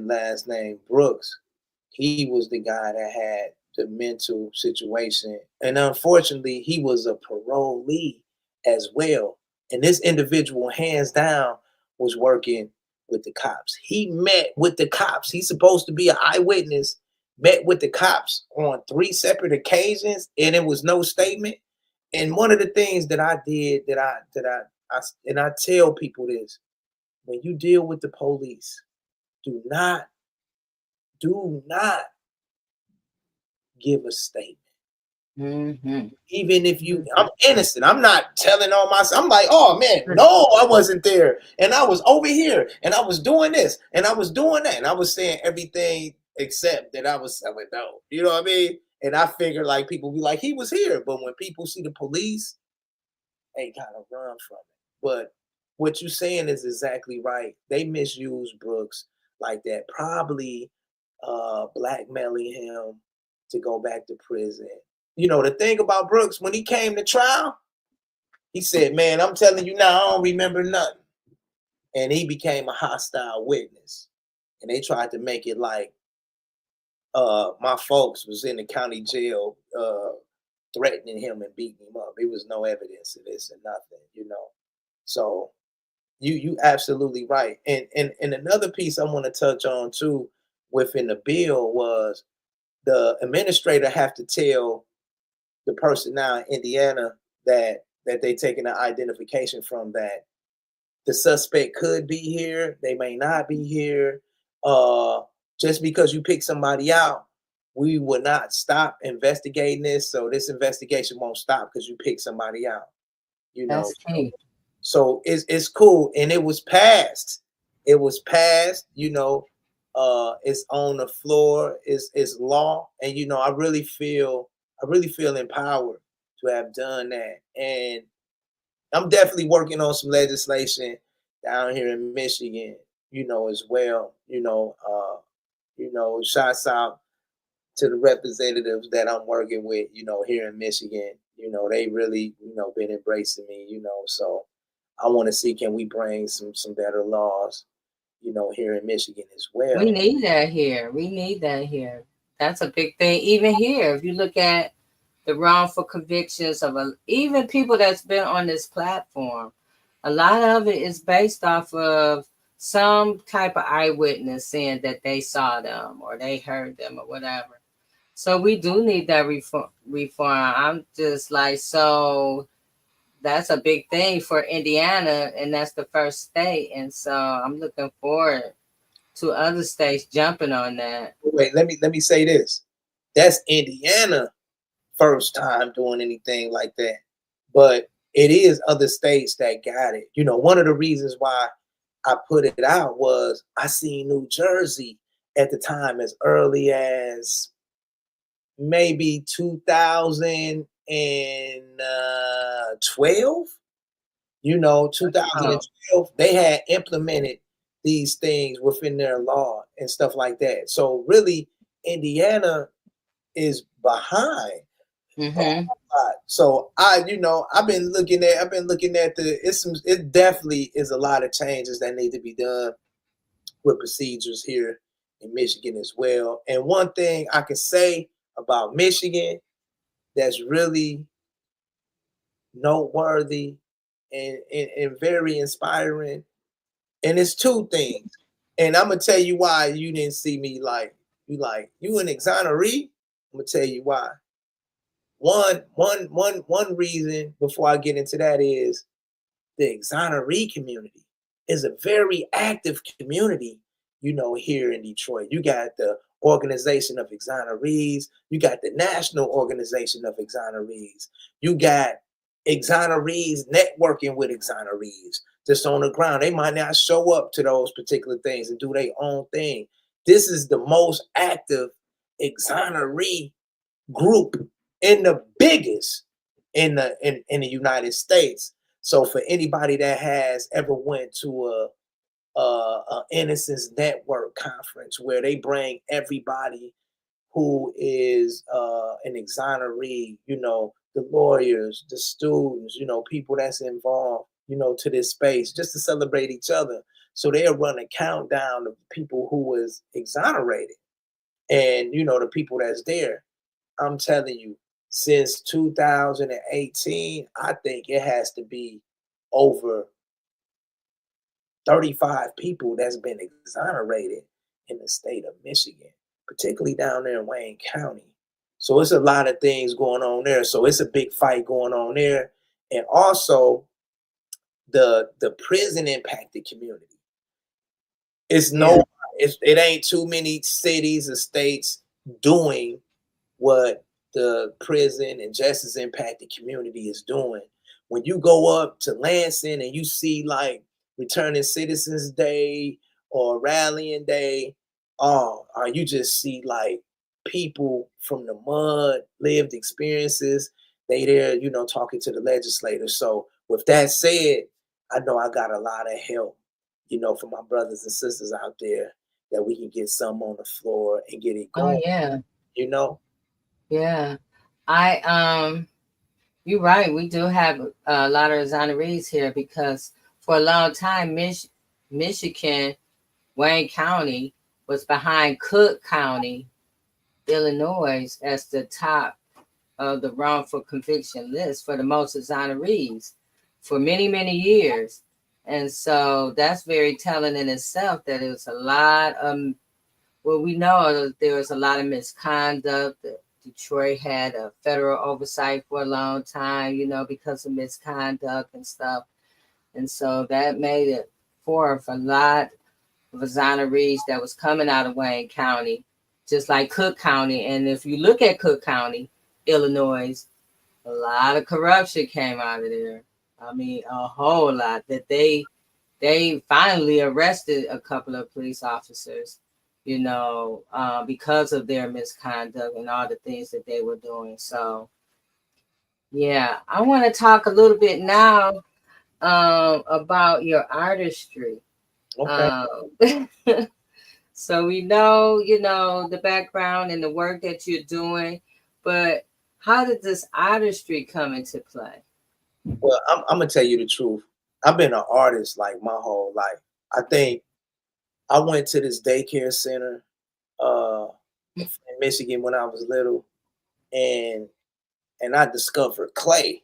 last name Brooks. He was the guy that had the mental situation. And unfortunately, he was a parolee as well. And this individual, hands down, was working with the cops. He met with the cops. He's supposed to be an eyewitness, met with the cops on 3 separate occasions, and it was no statement. And one of the things that I did and I tell people this: when you deal with the police, do not give a statement. Mm-hmm. Even if I'm innocent, I'm not telling on myself. I'm like, oh man, no, I wasn't there, and I was over here, and I was doing this, and I was doing that, and I was saying everything except that I was selling dope. You know what I mean? And I figured like people be like, he was here, but when people see the police, they kind of run from it. But what you're saying is exactly right. They misuse Brooks like that, probably blackmailing him to go back to prison. You know, the thing about Brooks, when he came to trial, he said, man, I'm telling you now, I don't remember nothing. And he became a hostile witness. And they tried to make it like my folks was in the county jail threatening him and beating him up. There was no evidence of this and nothing, you know. So you absolutely right. And another piece I want to touch on too within the bill was the administrator have to tell the person now in Indiana that they taking an identification from, that the suspect could be here, they may not be here. Just because you pick somebody out, we will not stop investigating this. So this investigation won't stop because you pick somebody out. You know, That's key. so it's cool, and it was passed. It was passed. You know, it's on the floor. It's law, and you know, I really feel empowered to have done that. And I'm definitely working on some legislation down here in Michigan, you know, as well. You know, shouts out to the representatives that I'm working with, you know, here in Michigan. You know, they really, you know, been embracing me, you know, so I want to see, can we bring some better laws you know, here in Michigan as well. We need that here. We need that here. That's a big thing. Even here, if you look at the wrongful convictions of even people that's been on this platform, a lot of it is based off of some type of eyewitness saying that they saw them or they heard them or whatever. So we do need that reform. I'm just like, so that's a big thing for Indiana, and that's the first state. And so I'm looking forward to other states jumping on that. Wait, let me say this. That's Indiana first time doing anything like that. But it is other states that got it. You know, one of the reasons why I put it out was I seen New Jersey at the time as early as maybe 2012. You know, 2012, they had implemented these things within their law and stuff like that. So really, Indiana is behind. Mm-hmm. So I've been looking at it definitely is a lot of changes that need to be done with procedures here in Michigan as well. And one thing I can say about Michigan that's really noteworthy and very inspiring, and it's two things. And I'm gonna tell you why you didn't see me like you an exoneree. I'm gonna tell you why. One reason before I get into that is the exoneree community is a very active community, you know, here in Detroit. You got the Organization of Exonerees, you got the National Organization of Exonerees, you got exonerees networking with exonerees just on the ground. They might not show up to those particular things and do their own thing. This is the most active exoneree group and the biggest in the United States. So for anybody that has ever went to a Innocence Network conference where they bring everybody who is an exoneree, you know, the lawyers, the students, you know, people that's involved, you know, to this space just to celebrate each other. So they'll run a countdown of people who was exonerated and, you know, the people that's there. I'm telling you, since 2018, I think it has to be over 35 people that's been exonerated in the state of Michigan, particularly down there in Wayne County. So it's a lot of things going on there. So it's a big fight going on there. And also the prison impacted community. It's no, it ain't too many cities or states doing what the prison and justice impacted community is doing. When you go up to Lansing and you see like Returning Citizens Day or Rallying Day, you just see like people from the mud, lived experiences. They there, you know, talking to the legislators. So with that said, I know I got a lot of help, you know, from my brothers and sisters out there that we can get some on the floor and get it going. Oh yeah. You know? Yeah. You're right. We do have a lot of exonerees here because for a long time, Michigan, Wayne County was behind Cook County, Illinois, as the top of the wrongful conviction list for the most exonerees for many, many years. And so that's very telling in itself that it was a lot of, well, we know there was a lot of misconduct. Detroit had a federal oversight for a long time, you know, because of misconduct and stuff. And so that made it for a lot of exonerees that was coming out of Wayne County, just like Cook County. And if you look at Cook County, Illinois, a lot of corruption came out of there. I mean, a whole lot that they finally arrested a couple of police officers, you know, because of their misconduct and all the things that they were doing. So, yeah, I want to talk a little bit now about your artistry. Okay. So we know, you know, the background and the work that you're doing, but how did this artistry come into play? Well, I'm gonna tell you the truth. I've been an artist like my whole life. I think I went to this daycare center in Michigan when I was little, and I discovered clay.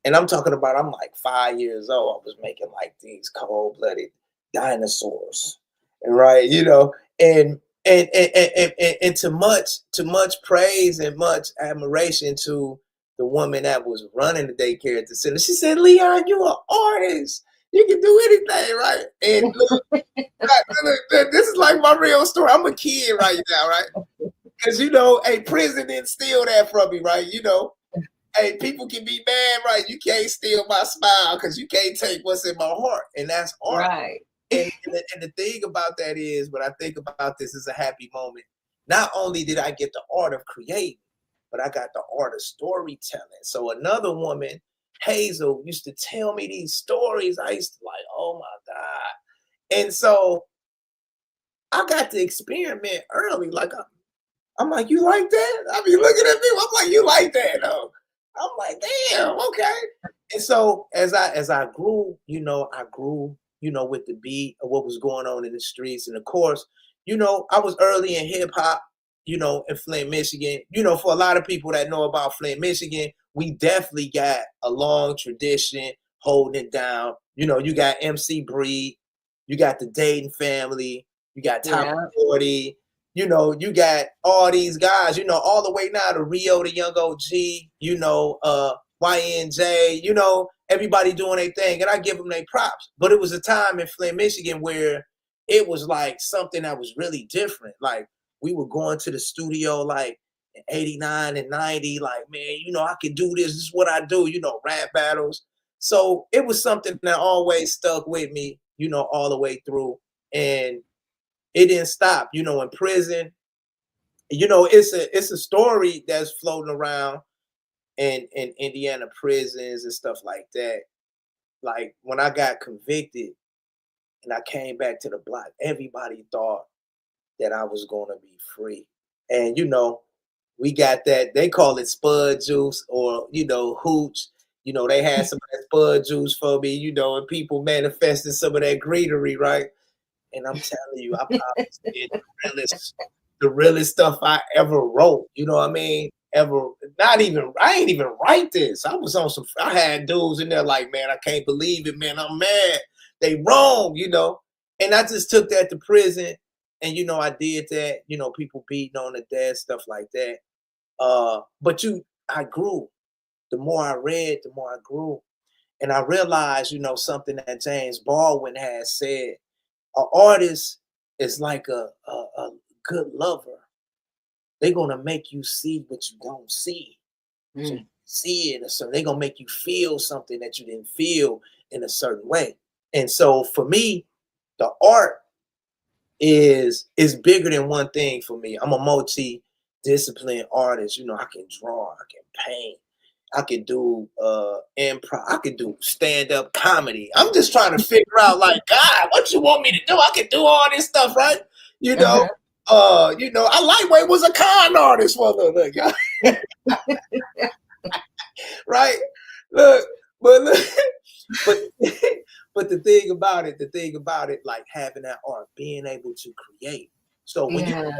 And I'm talking about I'm like 5 years old. I was making like these cold-blooded dinosaurs, and right, and and to much praise and much admiration to the woman that was running the daycare at the center. She said, "Leon, you an artist. You can do anything, right?" And look, this is like my real story. I'm a kid right now, right? Because a prison didn't steal that from me, right? Hey, people can be mad, right? You can't steal my smile because you can't take what's in my heart, and that's art. Right. And the thing about that is, when I think about this, is a happy moment. Not only did I get the art of creating, but I got the art of storytelling. So another woman, Hazel, used to tell me these stories. I used to like, oh my God. And so I got to experiment early. Like, I'm like, you like that? I be looking at me. I'm like, you like that? Though. I'm like, damn, okay. And so as I grew, I grew, with the beat of what was going on in the streets. And of course, I was early in hip hop, in Flint, Michigan. For a lot of people that know about Flint, Michigan, we definitely got a long tradition holding it down. You got MC Breed, you got the Dayton family, you got Top Yeah. 40, you got all these guys, all the way now to Rio, the Young OG, YNJ, everybody doing their thing. And I give them their props. But it was a time in Flint, Michigan where it was like something that was really different. Like we were going to the studio like in 89 and 90, like, man, I can do this. This is what I do, rap battles. So it was something that always stuck with me, all the way through. And it didn't stop, in prison. It's a story that's floating around in Indiana prisons and stuff like that. Like when I got convicted and I came back to the block, everybody thought that I was going to be free. And we got that, they call it spud juice or hooch. They had some of that spud juice for me, and people manifested some of that greenery, right? And I'm telling you, I probably did the realest stuff I ever wrote. You know what I mean? Ever, I ain't even write this. I was on some, I had dudes in there like, man, I can't believe it, man. I'm mad. They wrong, And I just took that to prison. And, I did that, people beating on the dead, stuff like that. But I grew. The more I read, the more I grew. And I realized, something that James Baldwin has said, an artist is like a good lover. They're gonna make you see what you don't see. So you see it, so they're gonna make you feel something that you didn't feel in a certain way. And so for me, the art is bigger than one thing for me. I'm a multi-discipline artist. I can draw, I can paint, I can do improv, I can do stand-up comedy. I'm just trying to figure out, like, God, what you want me to do? I can do all this stuff, right? I lightweight was a con artist for a little bit, right? Look, but but but the thing about it, like having that art, being able to create. So when you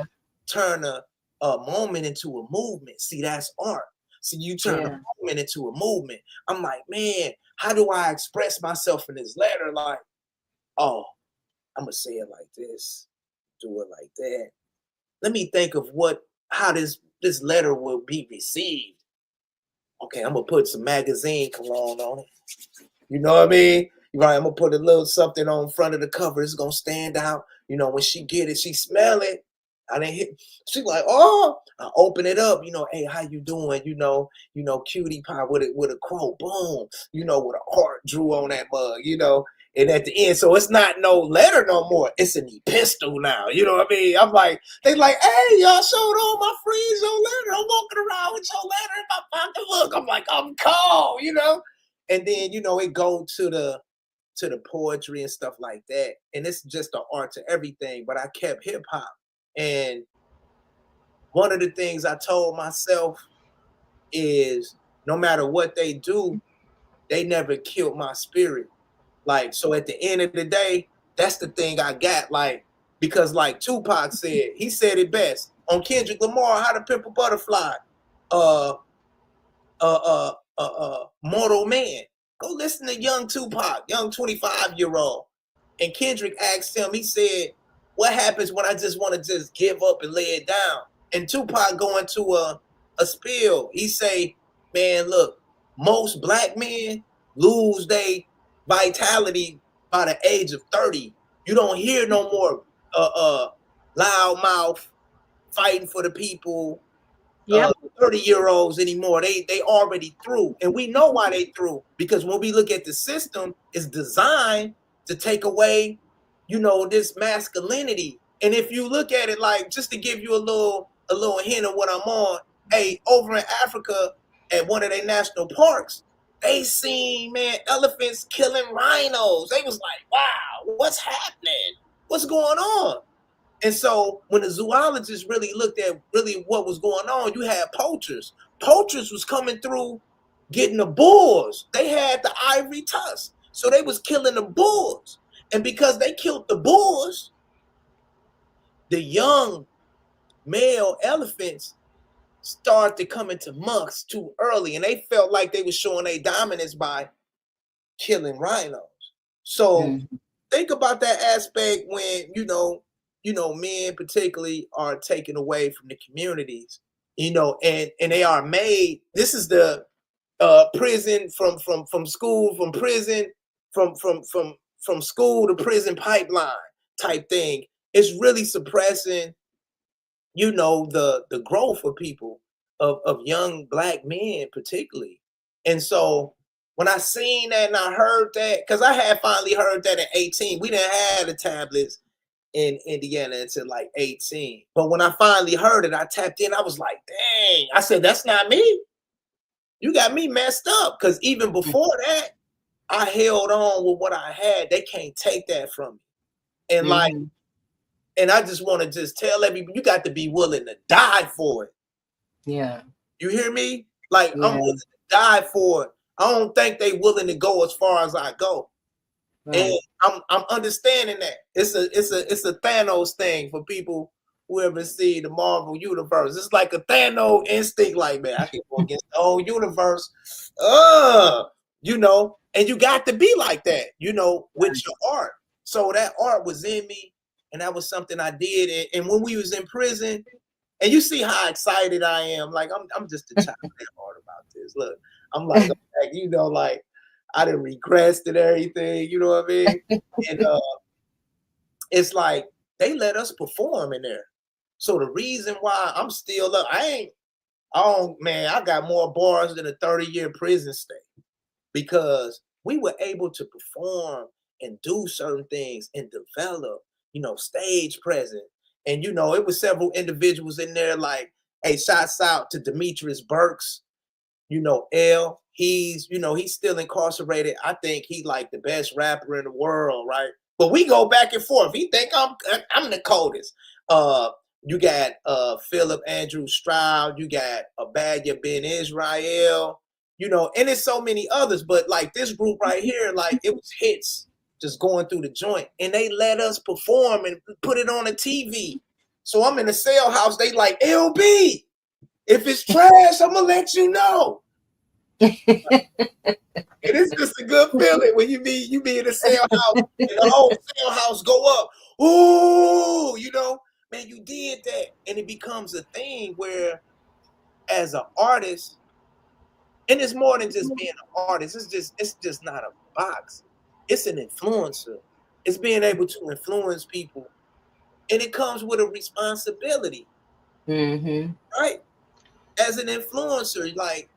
turn a moment into a movement, see, that's art. See, you turn a moment into a movement. I'm like, man, how do I express myself in this letter? Like, oh, I'm gonna say it like this, do it like that. Let me think of how this letter will be received. Okay, I'm gonna put some magazine cologne on it. You know what I mean? Right, I'm gonna put a little something on front of the cover. It's gonna stand out. When she get it, she smell it. I didn't hit. She's like, oh, I open it up. Hey, how you doing? Cutie pie with a quote, boom. With a heart drew on that mug. And at the end, so it's not no letter no more. It's an epistle now. You know what I mean? I'm like, they like, hey, y'all showed all my friends your letter. I'm walking around with your letter in my pocket. Look, I'm like, I'm cold, And then, it go to the poetry and stuff like that. And it's just the art to everything. But I kept hip hop. And one of the things I told myself is no matter what they do, they never killed my spirit. Like, so at the end of the day, That's the thing I got, like, because like Tupac said, he said it best on Kendrick Lamar, How to Pimp a Butterfly, uh, Mortal Man. Go listen to young Tupac, young 25-year-old. And Kendrick asked him, he said, what happens when I just want to just give up and lay it down? And Tupac going to a spill. He say, man, look, most black men lose their vitality by the age of 30. You don't hear no more loud mouth fighting for the people, Yep. 30-year-olds anymore. They already through. And we know why they through. Because when we look at the system, it's designed to take away, this masculinity. And if you look at it, like, just to give you a little hint of what I'm on, hey, over in Africa at one of their national parks, they seen, man, elephants killing rhinos. They was like, wow, what's happening? What's going on? And so when the zoologists really looked at really what was going on, you had poachers. Poachers was coming through getting the bulls. They had the ivory tusk. So they was killing the bulls. And because they killed the bulls, the young male elephants started to come into mucks too early. And they felt like they were showing their dominance by killing rhinos. So think about that aspect when, men particularly are taken away from the communities, and they are made. This is the prison from school, from prison, from school to prison pipeline type thing. It's really suppressing, the growth of people, of young black men particularly. And so when I seen that and I heard that, because I had finally heard that at 18, we didn't have the tablets in Indiana until like 18. But when I finally heard it, I tapped in. I was like, dang. I said, that's not me. You got me messed up. Because even before that, I held on with what I had. They can't take that from me. And like, and I just want to just tell everybody, you got to be willing to die for it. Yeah. You hear me? Like, I'm willing to die for it. I don't think they willing to go as far as I go. Right. And I'm understanding that. It's a Thanos thing for people who ever see the Marvel universe. It's like a Thanos instinct, like, man, I can go against the whole universe. And you got to be like that, with your art. So that art was in me, and that was something I did. And when we was in prison, and you see how excited I am, like I'm just a child at heart about this. Look, I'm like, like I done regressed and everything, you know what I mean? And it's like they let us perform in there. So the reason why I'm still up, I got more bars than a 30-year prison stay, because we were able to perform and do certain things and develop, stage presence. And, it was several individuals in there, like, hey, shouts out to Demetrius Burks, L. He's still incarcerated. I think he like the best rapper in the world, right? But we go back and forth. He think I'm the coldest. You got Philip Andrew Stroud. You got Abaya Ben Israel. And it's so many others. But like this group right here, like it was hits just going through the joint, and they let us perform and put it on the TV. So I'm in the cell house. They like, LB, if it's trash, I'm gonna let you know. And it's just a good feeling when you be in the cell house and the whole cell house go up. Ooh, man, you did that. And it becomes a thing where, as an artist, and it's more than just being an artist, it's just not a box. It's an influencer. It's being able to influence people. And it comes with a responsibility. Right? As an influencer, like,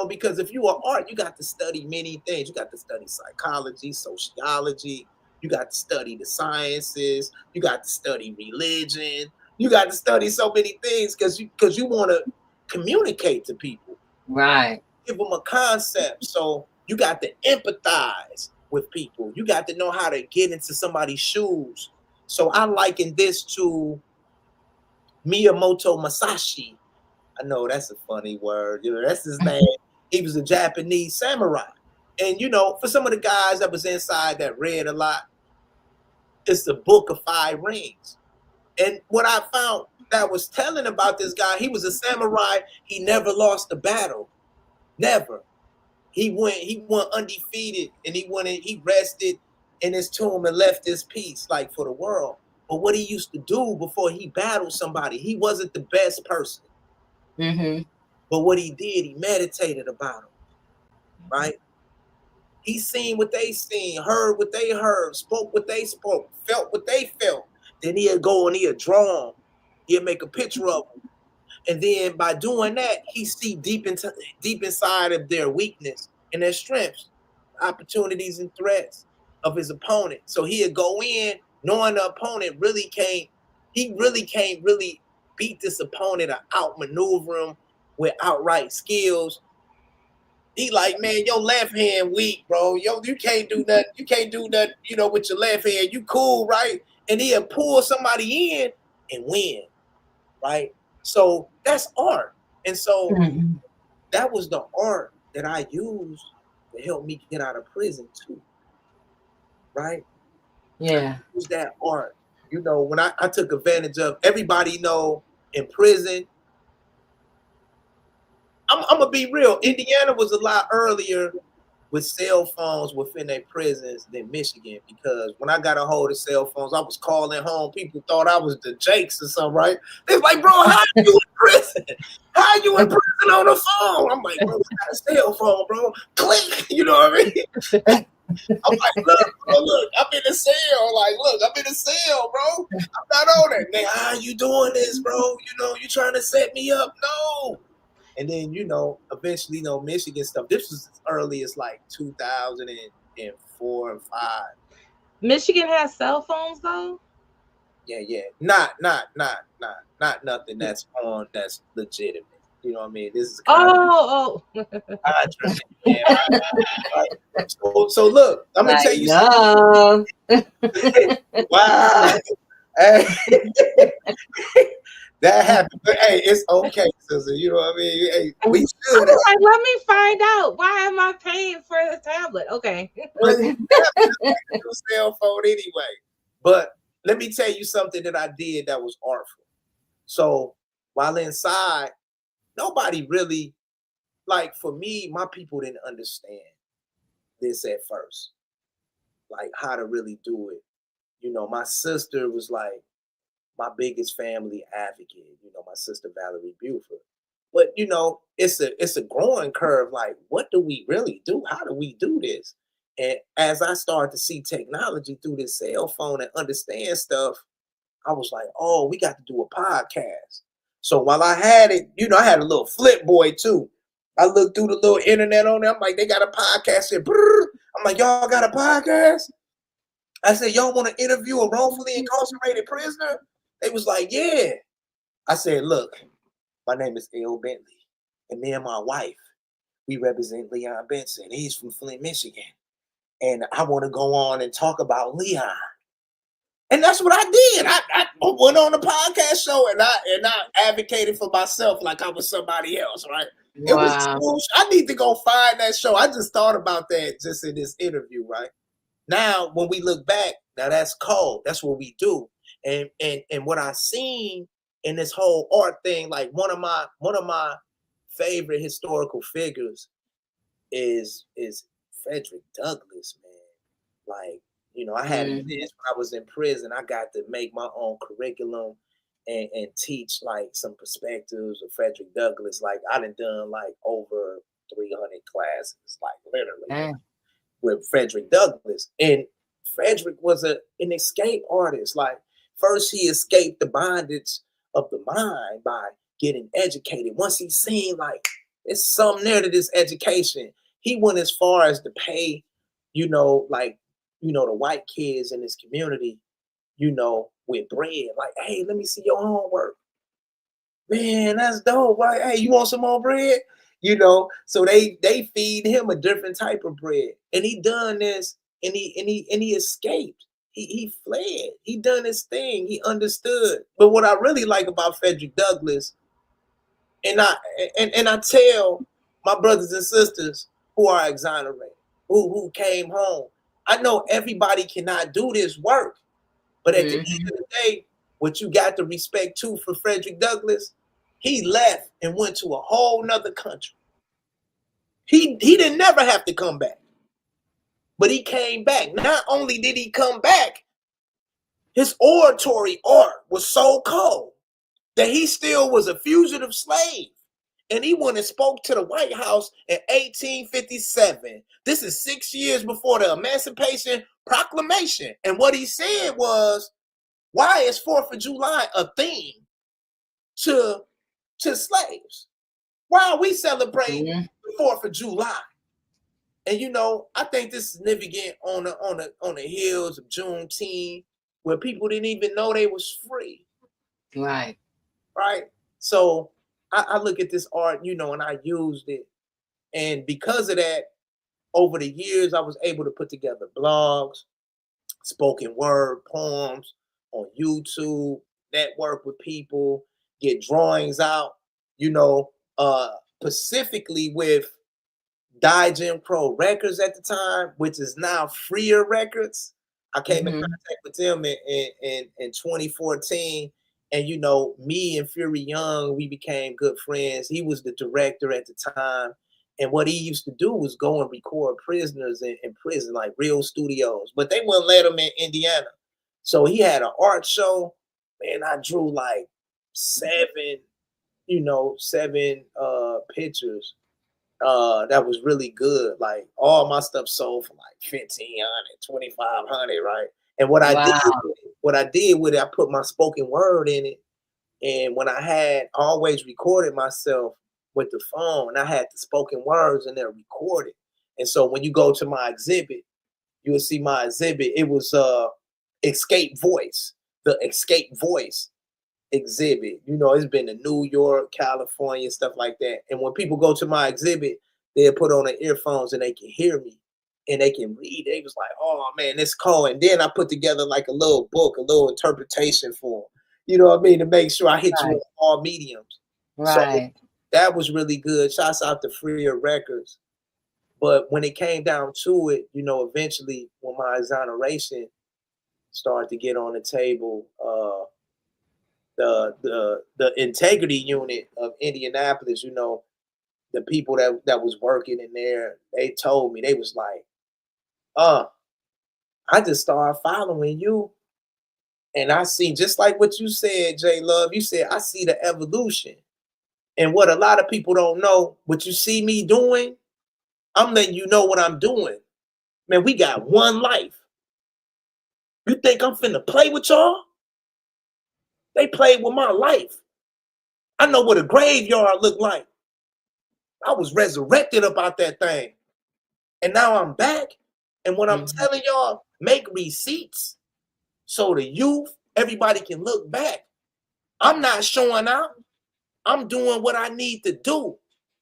because if you are art, you got to study many things. You got to study psychology, sociology. You got to study the sciences. You got to study religion. You got to study so many things because you want to communicate to people. Right. Give them a concept. So you got to empathize with people. You got to know how to get into somebody's shoes. So I liken this to Miyamoto Musashi. I know that's a funny word. That's his name. He was a Japanese samurai. And, for some of the guys that was inside that read a lot, It's the Book of Five Rings. And what I found that was telling about this guy, he was a samurai. He never lost a battle. Never. He went undefeated, and he rested in his tomb and left his peace like for the world. But what he used to do before he battled somebody, he wasn't the best person. Mm-hmm. But what he did, he meditated about them, right? He seen what they seen, heard what they heard, spoke what they spoke, felt what they felt. Then he'd go and he'd draw them. He'd make a picture of them. And then by doing that, he see deep inside of their weakness and their strengths, opportunities and threats of his opponent. So he'd go in knowing the opponent he really can't really beat this opponent or outmaneuver him with outright skills. He like, man, your left hand weak, bro. You can't do nothing. You can't do nothing, with your left hand. You cool, right? And he'll pull somebody in and win, right? So that's art. And so Mm-hmm. that was the art that I used to help me get out of prison too, right? Yeah. Use that art. When I took advantage of everybody in prison, I'm gonna be real. Indiana was a lot earlier with cell phones within their prisons than Michigan, because when I got a hold of cell phones, I was calling home. People thought I was the Jakes or something, right? They was like, bro, how are you in prison? How are you in prison on the phone? I'm like, bro, I got a cell phone, bro. Click, you know what I mean? I'm like, look, bro, look, I'm in the cell. Like, look, I'm in the cell, bro. I'm not on it. Man, how you doing this, bro? You trying to set me up? No. And then, eventually, Michigan stuff. This was as early as like 2004 and 5. Michigan has cell phones though. Yeah. Not nothing that's legitimate. You know what I mean? This is Oh. contract, man. Right? So look, I'm gonna tell you Love. wow. Hey. That happened. But hey, it's okay, sister. You know what I mean? Hey, we I should was like, let me find out why am I paying for the tablet? Okay. have a cell phone anyway. But let me tell you something that I did that was artful. So while inside, nobody really, like, for me, my people didn't understand this at first, like how to really do it. My sister was like my biggest family advocate, my sister Valerie Buford. But it's a growing curve. Like, what do we really do? How do we do this? And as I started to see technology through this cell phone and understand stuff, I was like, oh, we got to do a podcast. So while I had it, I had a little flip boy too. I looked through the little internet on there. I'm like, they got a podcast here. I'm like, y'all got a podcast? I said, y'all want to interview a wrongfully incarcerated prisoner? They was like, yeah. I said, look, my name is L. Bentley, and me and my wife, we represent Leon Benson. He's from Flint, Michigan. And I want to go on and talk about Leon. And that's what I did. I went on a podcast show and I advocated for myself like I was somebody else, right? It was Wow. cool. I need to go find that show. I just thought about that just in this interview, right? Now, when we look back, now that's cold. That's what we do. And what I seen in this whole art thing, like one of my favorite historical figures is Frederick Douglass, man. Like, I had a chance when I was in prison. I got to make my own curriculum and teach like some perspectives of Frederick Douglass. Like, I done like over 300 classes, like literally with Frederick Douglass. And Frederick was an escape artist. Like, first he escaped the bondage of the mind by getting educated. Once he seen like it's something there to this education, he went as far as to pay, the white kids in his community, with bread. Like, hey, let me see your homework. Man, that's dope, right? Hey, you want some more bread? So they feed him a different type of bread. And he done this and he escaped. He fled. He done his thing. He understood. But what I really like about Frederick Douglass, and I tell my brothers and sisters who are exonerated, who came home, I know everybody cannot do this work. But at the end of the day, what you got to respect too for Frederick Douglass, he left and went to a whole nother country. He didn't never have to come back. But he came back. Not only did he come back, his oratory art was so cold that he still was a fugitive slave. And he went and spoke to the White House in 1857. This is 6 years before the Emancipation Proclamation. And what he said was, why is 4th of July a theme to slaves? Why are we celebrating the 4th of July? And you know, I think this is significant on the heels of Juneteenth, where people didn't even know they was free. Right. Right. So I look at this art, you know, and I used it. And because of that, over the years, I was able to put together blogs, spoken word, poems on YouTube, network with people, get drawings out, you know, specifically with Die Jim Crow Records at the time, which is now Freer Records. I came in contact with them in 2014. And, you know, me and Fury Young, we became good friends. He was the director at the time. And what he used to do was go and record prisoners in prison, like real studios. But they wouldn't let him in Indiana. So he had an art show. And I drew like seven pictures. That was really good. Like all my stuff sold for like $1,500, $2,500, right? And what I did with it, I put my spoken word in it. And when I had always recorded myself with the phone, I had the spoken words in there recorded. And so when you go to my exhibit, you will see my exhibit. It was Escape Voice, the Escape Voice exhibit. You know, it's been to New York, California, stuff like that. And when people go to my exhibit, they'll put on their earphones and they can hear me and they can read. They was like, oh man, it's cool. And then I put together like a little book, a little interpretation for them. You know what I mean? To make sure I hit you with all mediums. Right. So that was really good. Shouts out to Freer Records. But when it came down to it, you know, eventually when my exoneration started to get on the table, the integrity unit of Indianapolis, you know, the people that was working in there, they told me, they was like, I just started following you. And I see, just like what you said, J Love, you said, I see the evolution. And what a lot of people don't know, what you see me doing, I'm letting you know what I'm doing. Man, we got one life. You think I'm finna play with y'all? They played with my life. I know what a graveyard looked like. I was resurrected about that thing. And now I'm back. And what I'm telling y'all, make receipts so the youth, everybody can look back. I'm not showing out. I'm doing what I need to do.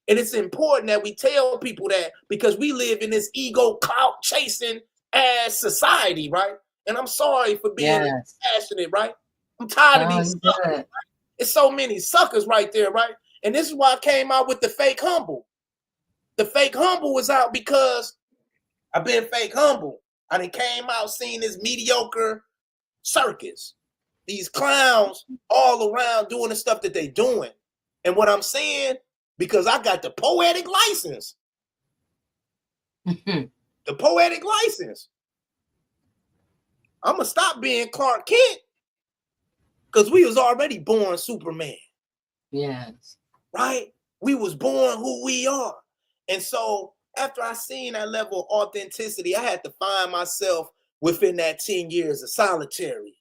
And it's important that we tell people that, because we live in this ego clout chasing ass society, right? And I'm sorry for being passionate, right? I'm tired of these suckers. Right? It's so many suckers right there, right? And this is why I came out with the fake humble. The fake humble was out because I've been fake humble. I done came out seeing this mediocre circus. These clowns all around doing the stuff that they doing. And what I'm saying, because I got the poetic license. The poetic license. I'm going to stop being Clark Kent because we was already born Superman. Yes. Right? We was born who we are. And so after I seen that level of authenticity, I had to find myself within that 10 years of solitary.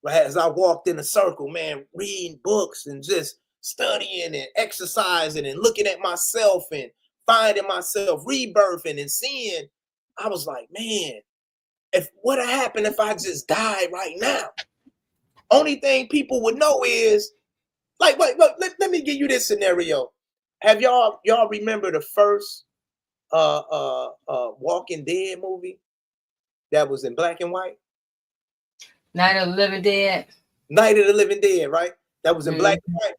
Right? As I walked in a circle, man, reading books and just studying and exercising and looking at myself and finding myself rebirthing and seeing, I was like, man, if what would happen if I just died right now? Only thing people would know is, like, wait, let me give you this scenario. Have y'all remember the first Walking Dead movie that was in black and white? Night of the Living Dead. Night of the Living Dead, right? That was in black and white.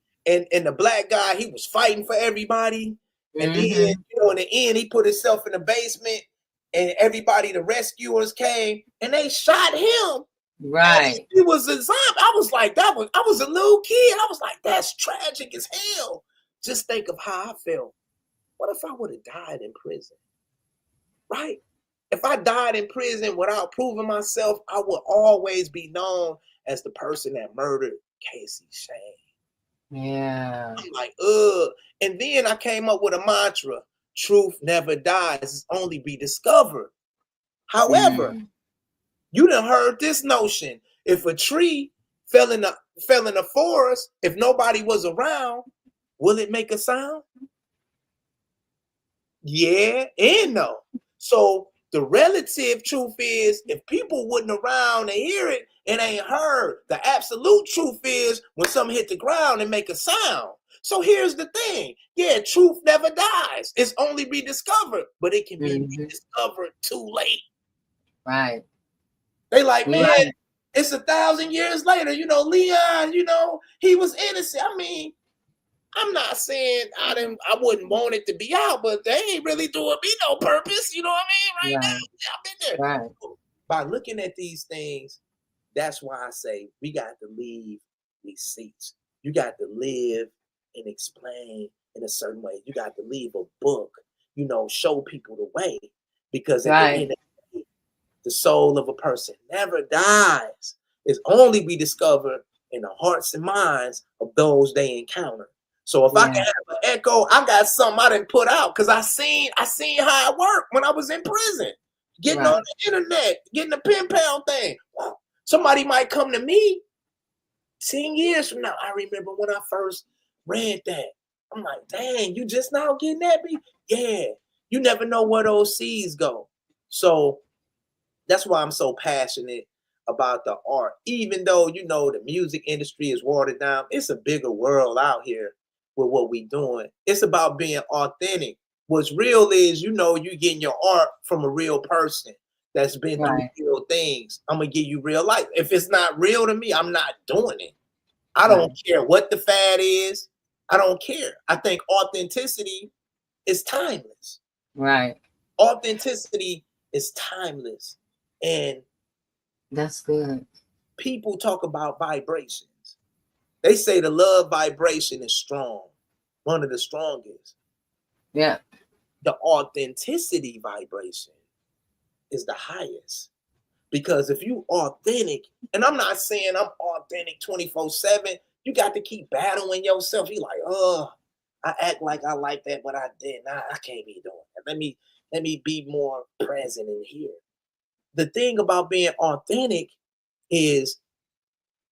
And the black guy, he was fighting for everybody. And then, you know, in the end, he put himself in the basement and everybody, the rescuers came and they shot him Right. He was a zombie. I was like, I was a little kid. I was like, that's tragic as hell. Just think of how I felt. What if I would have died in prison? Right? If I died in prison without proving myself, I would always be known as the person that murdered Casey Shane. Yeah. I'm like, ugh. And then I came up with a mantra: truth never dies, it's only be discovered. However, you done heard this notion. If a tree fell in the forest, if nobody was around, will it make a sound? Yeah and no. So the relative truth is, if people wasn't around to hear it, it ain't heard. The absolute truth is when something hit the ground and make a sound. So here's the thing. Yeah, truth never dies. It's only rediscovered, but it can be rediscovered too late. Right. They like, man, Right. it's 1,000 years later. You know, Leon, you know, he was innocent. I mean, I'm not saying I wouldn't want it to be out, but they ain't really doing me no purpose. You know what I mean? Right now, I've been there. Right. By looking at these things, that's why I say we got to leave receipts. You got to live and explain in a certain way. You got to leave a book, you know, show people the way. Because at the end of the day, the soul of a person never dies. It's only be discovered in the hearts and minds of those they encounter. So if I can have an echo, I got something I didn't put out because I seen how it worked when I was in prison. Getting on the internet, getting the pen pal thing. Somebody might come to me 10 years from now. I remember when I first read that. I'm like, dang, you just now getting at me? Yeah. You never know where those seeds go. So that's why I'm so passionate about the art. Even though, you know, the music industry is watered down, it's a bigger world out here with what we doing. It's about being authentic. What's real is, you know, you getting your art from a real person that's been through real things. I'm going to give you real life. If it's not real to me, I'm not doing it. I don't care what the fad is. I don't care. I think authenticity is timeless. Right. Authenticity is timeless. And that's good. People talk about vibrations. They say the love vibration is strong, one of the strongest. Yeah. The authenticity vibration is the highest. Because if you authentic, and I'm not saying I'm authentic 24/7, you got to keep battling yourself. You like, oh, I act like I like that, but I didn't. I can't be doing that. Let me be more present in here. The thing about being authentic is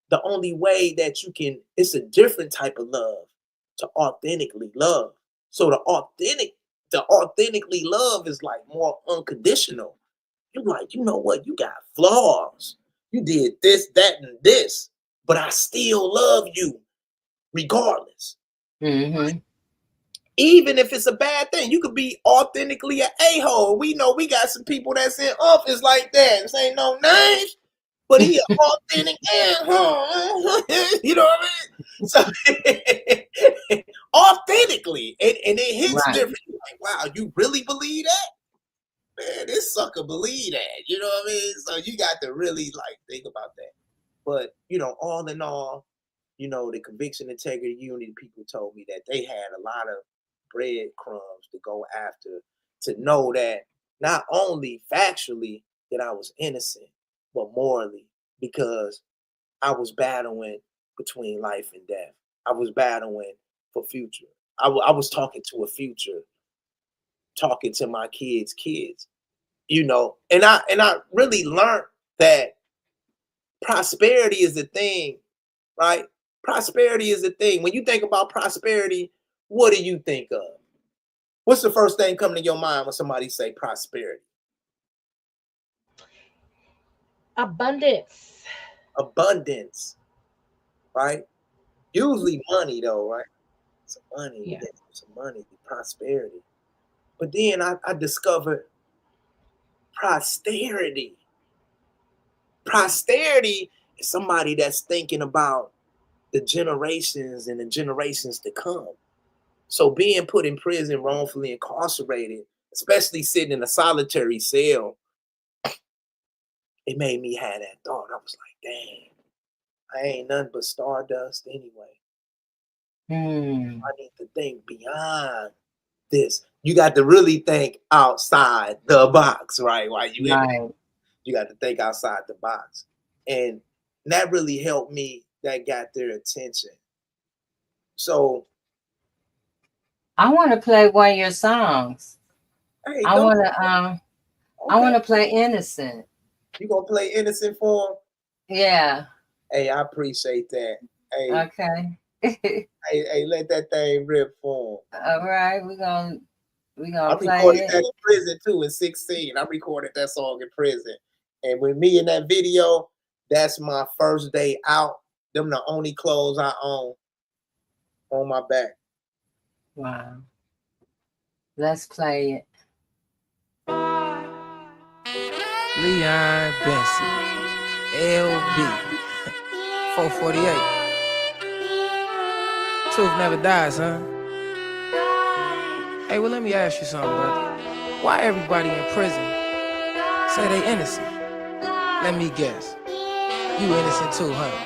the only way that you can, it's a different type of love to authentically love. So the authentically love is like more unconditional. You're like, you know what? You got flaws. You did this, that, and this, but I still love you regardless. Even if it's a bad thing, you could be authentically an a-hole. We know we got some people that's in office like that. This ain't no names, but he an authentic a-hole. You know what I mean? So authentically, and it hits different. Like, wow, you really believe that? Man, this sucker believe that. You know what I mean? So you got to really like think about that. But you know, all in all, you know, the conviction, integrity, unity people told me that they had a lot of breadcrumbs to go after to know that not only factually that I was innocent, but morally, because I was battling between life and death. I was battling for future. I was talking to a future, talking to my kids' kids, you know, and I really learned that prosperity is the thing, right? Prosperity is the thing. When you think about prosperity, what do you think of? What's the first thing coming to your mind when somebody say prosperity? Abundance. Abundance, right? Usually money though, right? Some money, Yeah. some money, prosperity. But then I discovered posterity. Posterity is somebody that's thinking about the generations and the generations to come. So being put in prison, wrongfully incarcerated, especially sitting in a solitary cell it made me have that thought. I was like, dang, I ain't nothing but stardust anyway. I need to think beyond this. You got to really think outside the box, right? While you in it, you got to think outside the box. And that really helped me. That got their attention. So I want to play one of your songs. hey, I want to I want to play Innocent. You gonna play Innocent for him? Yeah. Hey, I appreciate that. Hey, okay. hey, let that thing rip for him. All right, we're gonna I play recorded it. that in prison too in 16. I recorded that song in prison. And with me in that video, that's my first day out. Them the only clothes I own on my back. Wow. Let's play it. Leon Benson, LB, 448. Truth never dies, huh? Hey, well, let me ask you something, brother. Why everybody in prison say they innocent? Let me guess. You innocent too, huh?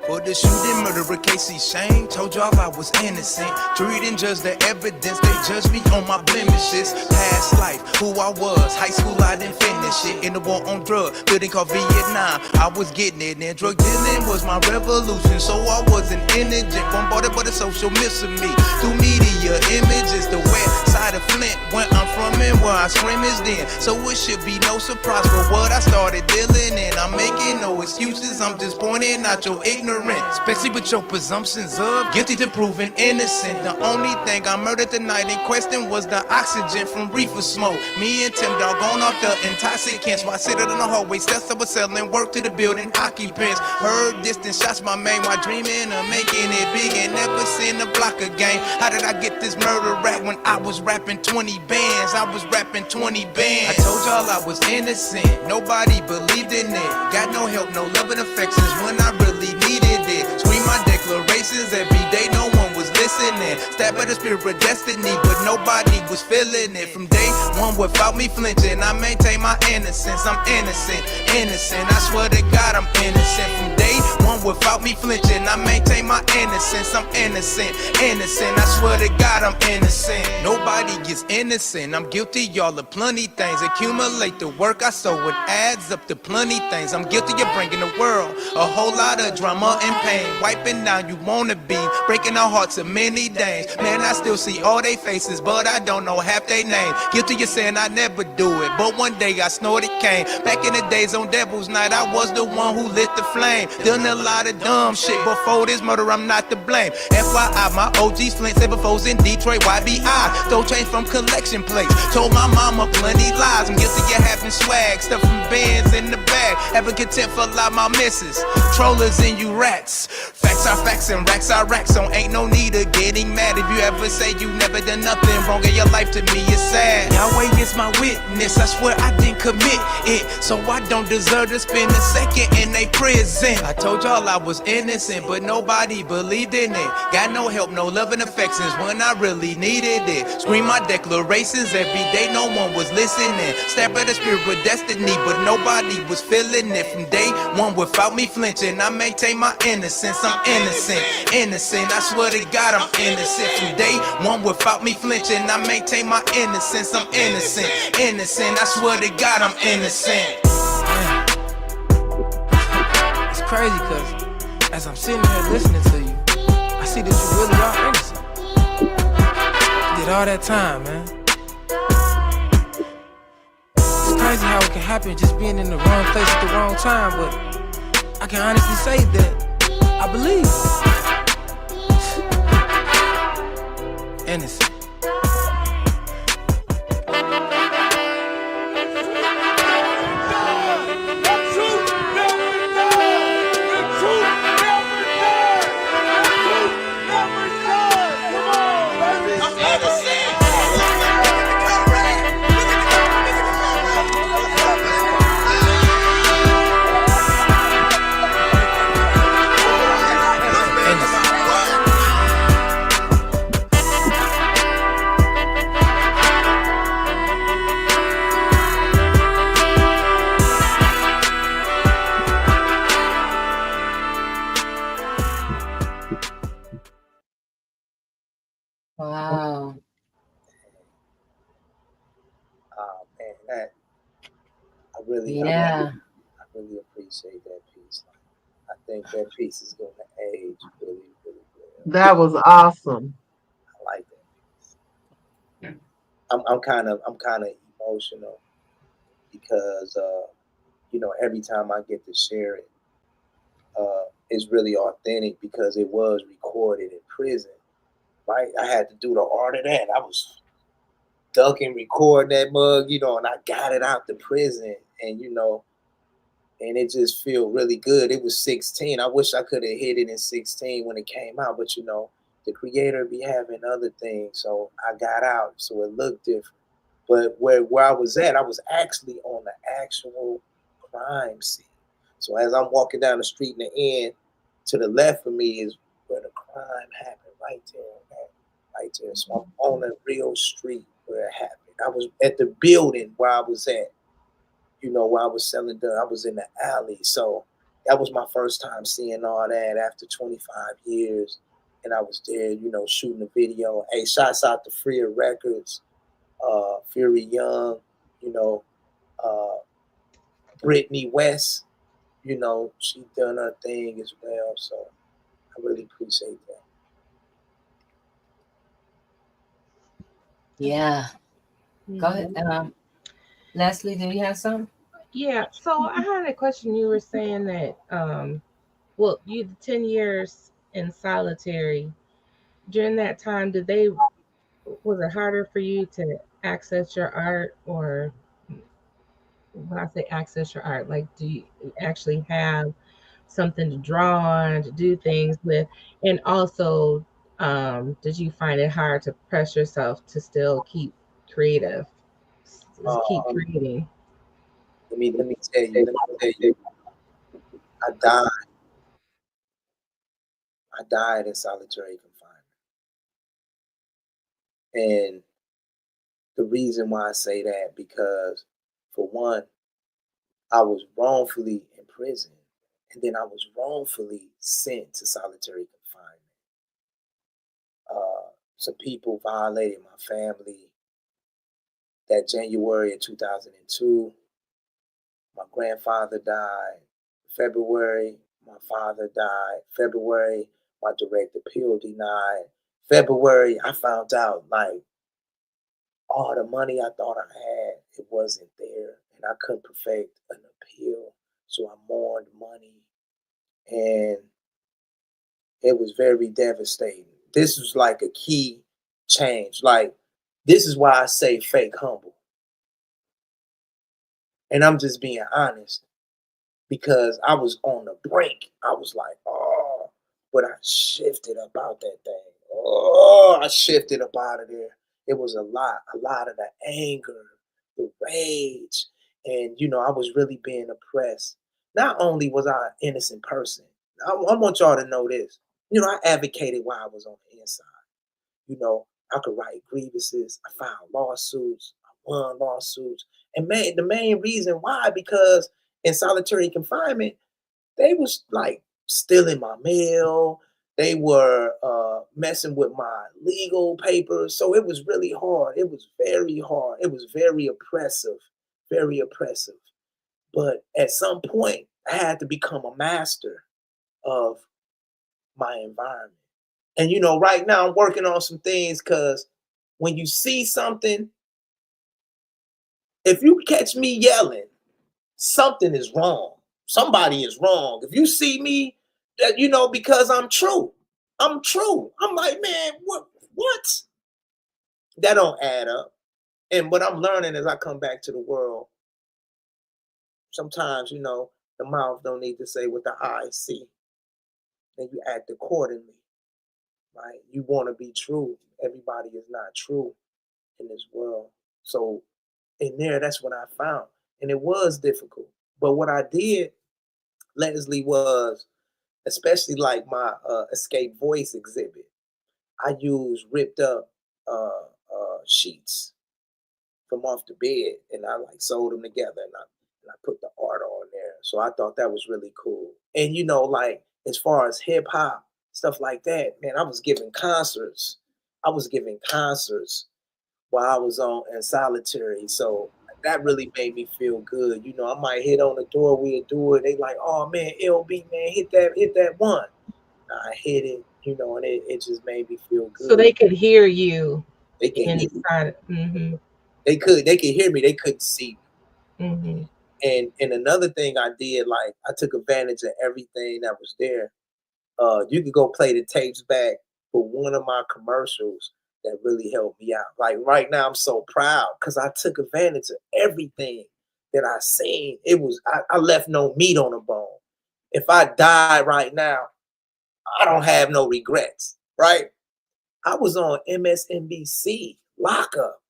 For the shooting murderer Casey Shane, told y'all I was innocent. Jury didn't judge the evidence, they judged me on my blemishes. Past life, who I was, high school I didn't finish it. In the war on drugs, building called Vietnam, I was getting it. And drug dealing was my revolution, so I wasn't indigent. Bombarded by the social myths of me, through media images. The west side of Flint, where I'm from and where I scream is then. So it should be no surprise for what I started dealing in. I'm making no excuses, I'm just pointing out your ignorance. Especially with your presumptions of guilty to proven innocent. The only thing I murdered the night in question was the oxygen from reefer smoke. Me and Tim Dog gone off the intoxicants while sitting in the hallway steps. I was selling work to the building occupants. Heard distant shots my main while dreaming of making it big and never seen the block again. How did I get this murder rap when I was rapping 20 bands? I was rapping 20 bands. I told y'all I was innocent, nobody believed in it. Got no help, no love and affections when I really needed it. Scream my declarations every day, no one was listening. Stab by the spirit of destiny, but nobody was feeling it. From day one without me flinching, I maintain my innocence. I'm innocent, innocent, I swear to God I'm innocent. From day one without me flinching, I maintain my innocence. I'm innocent, innocent, I swear to God I'm innocent. Nobody gets innocent, I'm guilty y'all of plenty things. Accumulate the work I sow, it adds up to plenty things. I'm guilty of bringing the world a whole lot of drama and pain. Wiping down you wanna be, breaking our hearts of many days. Man, I still see all they faces, but I don't know half they names. Guilty of saying I never do it, but one day I snorted cane. Back in the days on Devil's Night, I was the one who lit the flame. Done a lot of dumb shit before this murder, I'm not to blame. FYI, my OG's Flint, 7 foes in Detroit, YBI. Don't change from collection plates, told my mama plenty lies. I'm guilty of having swag, stuff from bands in the bag. Having contempt for a lot my misses, trollers and you rats. Facts are facts and racks are racks, so ain't no need of getting mad. If you ever say you never done nothing wrong in your life, to me it's sad. Yahweh is my witness, I swear I didn't commit it, so I don't deserve to spend a second in a prison. I told y'all I was innocent, but nobody believed in it. Got no help, no love and affections when I really needed it. Scream my declarations every day, no one was listening. Stab at the spirit of destiny, but nobody was feeling it. From day one without me flinching, I maintain my innocence. I'm innocent, innocent, I swear to God I'm innocent. From day one without me flinching, I maintain my innocence. I'm innocent, innocent, I swear to God I'm innocent. It's crazy because as I'm sitting here listening to you, I see that you really are innocent. You did all that time, man. It's crazy how it can happen just being in the wrong place at the wrong time, but I can honestly say that I believe. Innocent. Wow. Man, that I really, Yeah. I really appreciate that piece. I think that piece is going to age really, really well. That was awesome. I like that. I'm kind of emotional because every time I get to share it, it's really authentic because it was recorded in prison. Right, I had to do the art of that. I was ducking, recording that mug, and I got it out the prison, and it just feel really good. It was 16. I wish I could have hit it in 16 when it came out, but the creator be having other things, so I got out, so it looked different. But where I was at, I was actually on the actual crime scene. So as I'm walking down the street in the end, to the left of me is where the crime happened, right there, man, right there. So I'm on a real street where it happened. I was at the building where I was at, where I was selling drugs. I was in the alley. So that was my first time seeing all that after 25 years. And I was there, shooting a video. Hey, shouts out to Freer Records, Fury Young, you know, uh, Brittany West, she done her thing as well. So I really appreciate that. Yeah. Go ahead. Mhm. Leslie, do you have some? Yeah. So I had a question. You were saying that, well, you 10 years in solitary. During that time, was it harder for you to access your art, or when I say access your art, like, do you actually have something to draw on, to do things with? And also, did you find it hard to press yourself to still keep creative, keep Um, creating? let me tell you, I died. I died in solitary confinement, and the reason why I say that because, for one, I was wrongfully imprisoned, and then I was wrongfully sent to solitary confinement. Some people violated my family. That January of 2002, my grandfather died. February, my father died. February, my direct appeal denied. February, I found out like all the money I thought I had, it wasn't there, and I couldn't perfect an appeal. So I mourned money, and it was very devastating. This was like a key change. Like, this is why I say fake humble. And I'm just being honest because I was on the brink. I was like, oh, but I shifted about that thing. Oh, I shifted up out of there. It was a lot of the anger, the rage. And, I was really being oppressed. Not only was I an innocent person, I want y'all to know this. I advocated while I was on the inside. I could write grievances. I filed lawsuits. I won lawsuits. And the main reason why, because in solitary confinement, they was like stealing my mail. They were messing with my legal papers. So it was really hard. It was very hard. It was very oppressive, very oppressive. But at some point, I had to become a master of my environment. And right now I'm working on some things because when you see something, if you catch me yelling, something is wrong. Somebody is wrong. If you see me, that because I'm true. I'm true. I'm like, man, what? That don't add up. And what I'm learning as I come back to the world, sometimes, the mouth don't need to say what the eyes see. And you act accordingly. Right? You want to be true. Everybody is not true in this world. So in there, that's what I found. And it was difficult. But what I did, Leslie, was especially like my escape voice exhibit. I used ripped up sheets from off the bed, and I like sewed them together, and I put the art on there. So I thought that was really cool. And like as far as hip hop stuff like that, man, I was giving concerts I was giving concerts while I was on in solitary. So that really made me feel good. You know, I might hit on the door, we'd do it. They like, oh man, LB man, hit that one. I hit it, you know, and it just made me feel So good. they could hear you They can hear me. inside. Mm-hmm. They could hear me, they couldn't see Mm-hmm. me. And another thing I did, like I took advantage of everything that was there. You could go play the tapes back for one of my commercials that really helped me out. Like right now, I'm so proud because I took advantage of everything that I seen. I left no meat on the bone. If I die right now, I don't have no regrets, right? I was on MSNBC lockup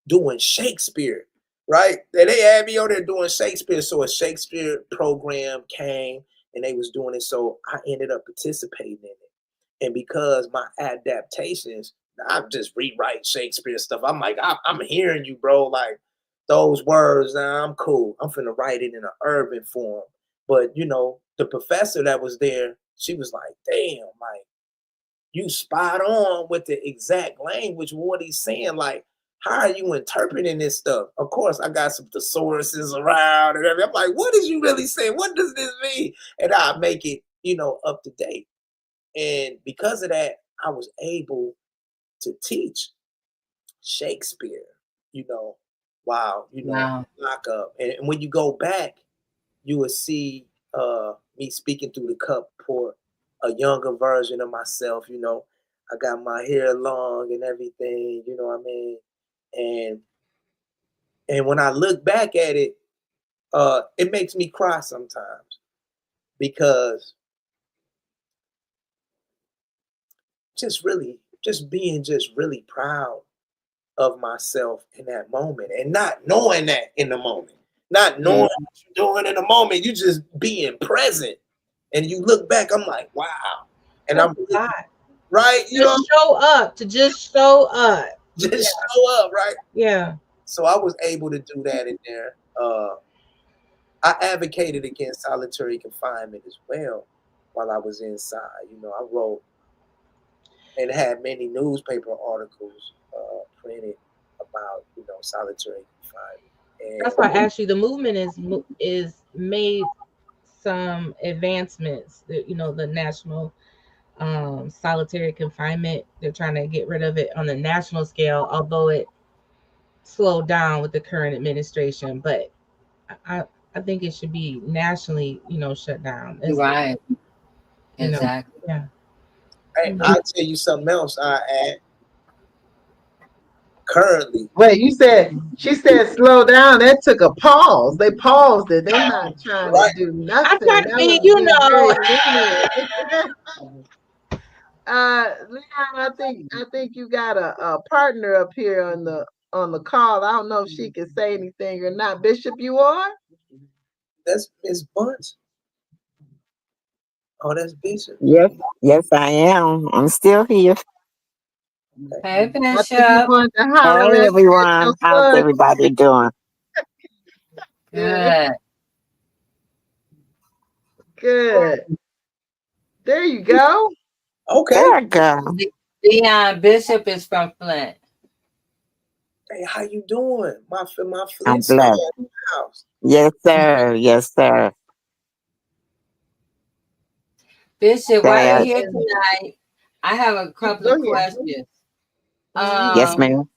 doing Shakespeare, right? They had me on there doing Shakespeare. So a Shakespeare program came and they was doing it. So I ended up participating in it. And because my adaptations, I just rewrite Shakespeare stuff. I'm like, I'm hearing you, bro. Like those words, nah, I'm cool. I'm finna write it in an urban form. But you know, the professor that was there, she was like, damn, like you spot on with the exact language, what he's saying. Like, how are you interpreting this stuff? Of course, I got some thesauruses around and everything. I'm like, what is you really saying? What does this mean? And I make it, you know, up to date. And because of that, I was able to teach Shakespeare, you know, while, you know, Wow. lock up. And when you go back, you will see me speaking through the cup for a younger version of myself. You know, I got my hair long and everything. You know what I mean? And and when I look back at it, it makes me cry sometimes because just being just really proud of myself in that moment and not knowing that in the moment, not knowing Mm. what you're doing in the moment. You just being present and you look back, I'm like, wow. And That's I'm a lot. right, you know, Just show up to just show up. just Yeah. show up, right? Yeah. So I was able to do that in there. I advocated against solitary confinement as well while I was inside. You know, I wrote and had many newspaper articles printed about, you know, solitary confinement. That's why I asked you. The movement is made some advancements. You know, the national solitary confinement. They're trying to get rid of it on the national scale, although it slowed down with the current administration. But I I think it should be nationally, you know, shut down. It's, Right. you know, Exactly. yeah. Hey, You know. I'll tell you something else I add currently. Wait, she said slow down. That took a pause. They paused it. They're not trying to Right. do I try nothing. to That be, was you being know, very lenient. Leon, I think you got a partner up here on the call. I don't know if she can say anything or not. Bishop, you are? That's Miss Bunch. Oh, that's Bishop. Yes, yes, I am. I'm still here. Okay. Hey, I think you Bishop. wanted to Hey, holler at your everyone. How's son. everybody doing? Good, Good. good. There you go. Okay. There I go. Leon Bishop is from Flint. Hey, how you doing? My I'm Flintstone blessed. house. Yes, sir. Yes, sir. Bishop, while you're Say, here And tonight, I have a couple go of ahead. questions. Mhm. yes, Um, ma'am.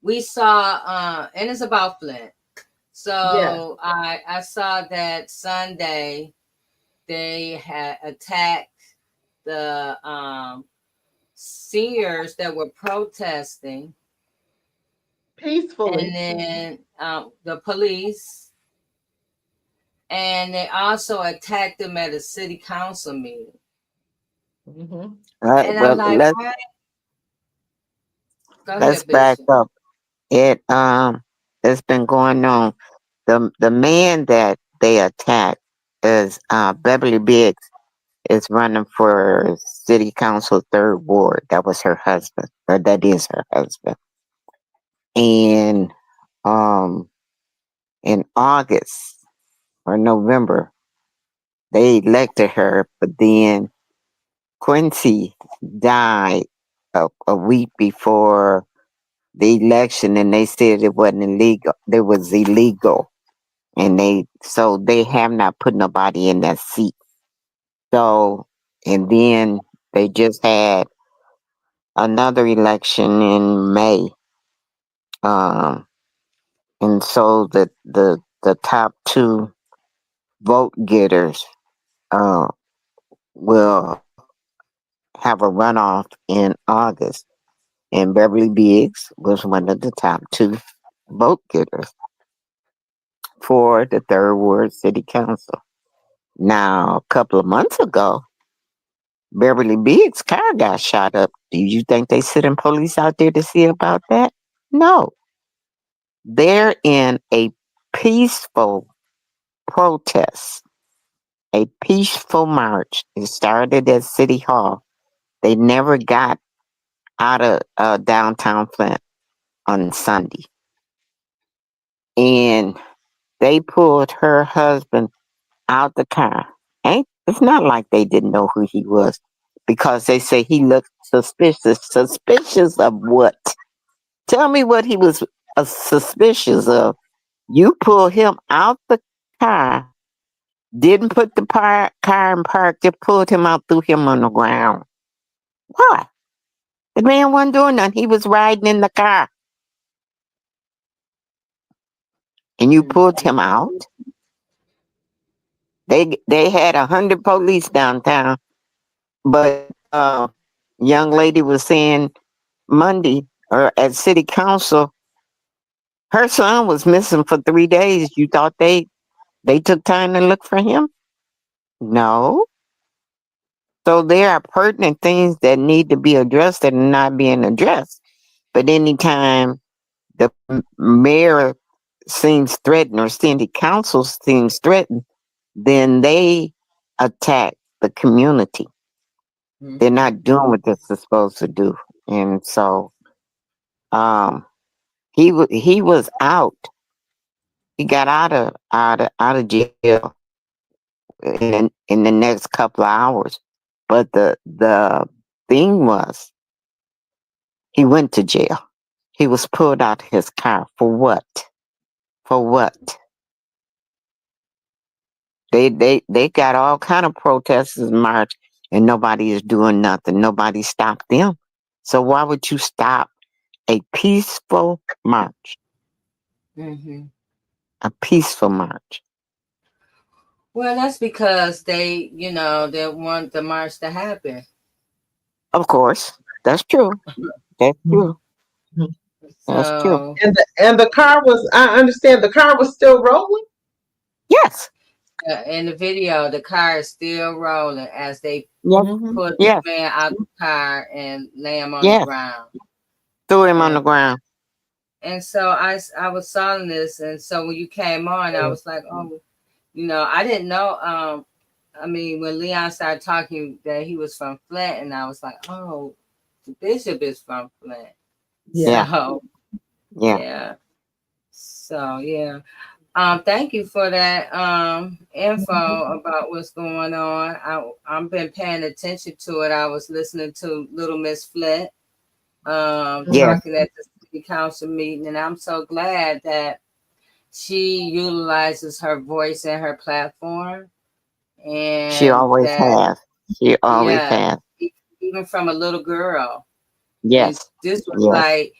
we saw, and it's about Flint. Yes. So I saw that Sunday they had attacked the seniors that were protesting, and Peacefully. then the police, and they also attacked them at a city council meeting. Hmm. All right. And I'm Well, like, what? Go let's ahead, back Bishop. up. It it's been going on. The man that they attacked is Beverly Biggs is running for city council third ward. That was her husband, or that is her husband. And um in August or November, they elected her, but then Quincy died a week before the election, and they said it wasn't illegal. It was illegal, and they have not put nobody in that seat. So, and then they just had another election in May. Um, and so the top two vote getters uh, will have a runoff in August. And Beverly Biggs was one of the top two vote getters for the Third Ward City Council. Now, a couple of months ago, Beverly Biggs' car got shot up. Do you think they sending police out there to see about that? No. They're in a peaceful protest, a peaceful march. It started at City Hall. They never got out of downtown Flint on Sunday. And they pulled her husband out the car. It's not like they didn't know who he was because they say he looked suspicious. Suspicious of what? Tell me what he was suspicious of. You pull him out the car, didn't put the car in park, just pulled him out, threw him on the ground. Why? The man wasn't doing nothing. He was riding in the car. And you pulled him out. They had 100 police downtown, but young lady was saying Monday or at city council, her son was missing for 3 days. You thought they took time to look for him? No. So there are pertinent things that need to be addressed that are not being addressed. But anytime the mayor seems threatened or city council seems threatened, then they attack the community. They're not doing what they're supposed to do. And so he was out. He got out of jail in the next couple of hours. But the thing was, he went to jail. He was pulled out of his car for what? For what? They got all kind of protests and march, and nobody is doing nothing. Nobody stopped them. So why would you stop a peaceful march? Mm-hmm. A peaceful march. Well, that's because they want the march to happen. Of course, that's true. That's true. That's true. So, And the car was, I understand the car was still rolling. Yes. in the video, the car is still rolling as they Yes. put the Yes. man out the car and lay him on the Yes. ground. Threw him on the ground. And so I was saw this, and so when you came on, I was like, oh, I didn't know. I mean, when Leon started talking that he was from Flint, and I was like, oh, the bishop is from Flint. Yeah. So Yeah. yeah. So yeah. Thank you for that info about what's going on. I've been paying attention to it. I was listening to Little Miss Flint Yes. talking at the city council meeting, and I'm so glad that she utilizes her voice and her platform, She and always that has. She always yeah, has. even from a little girl, and Yes. this was Yes. like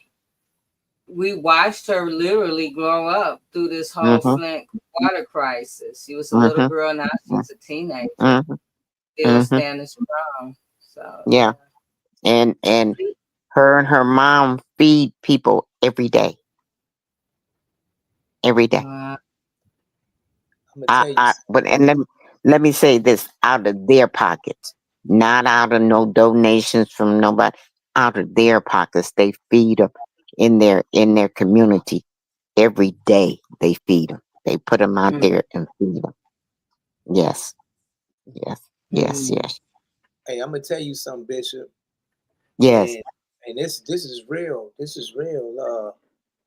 we watched her literally grow up through this whole Mm-hmm. Flint water crisis. She was a little Mm-hmm. girl, now she's a teenager, Mm-hmm. still Mm-hmm. standing strong. So Yeah. And her and her mom feed people every day. Every day. yeah. I'm gonna tell you. But let me say this, out of their pockets, not out of no donations from nobody. Out of their pockets, they feed them in their community every day. They feed them. They put them out there and feed them. Yes, yes, yes, yes, Hey, I'm gonna tell you something, Bishop. yes. And this is real. This is real.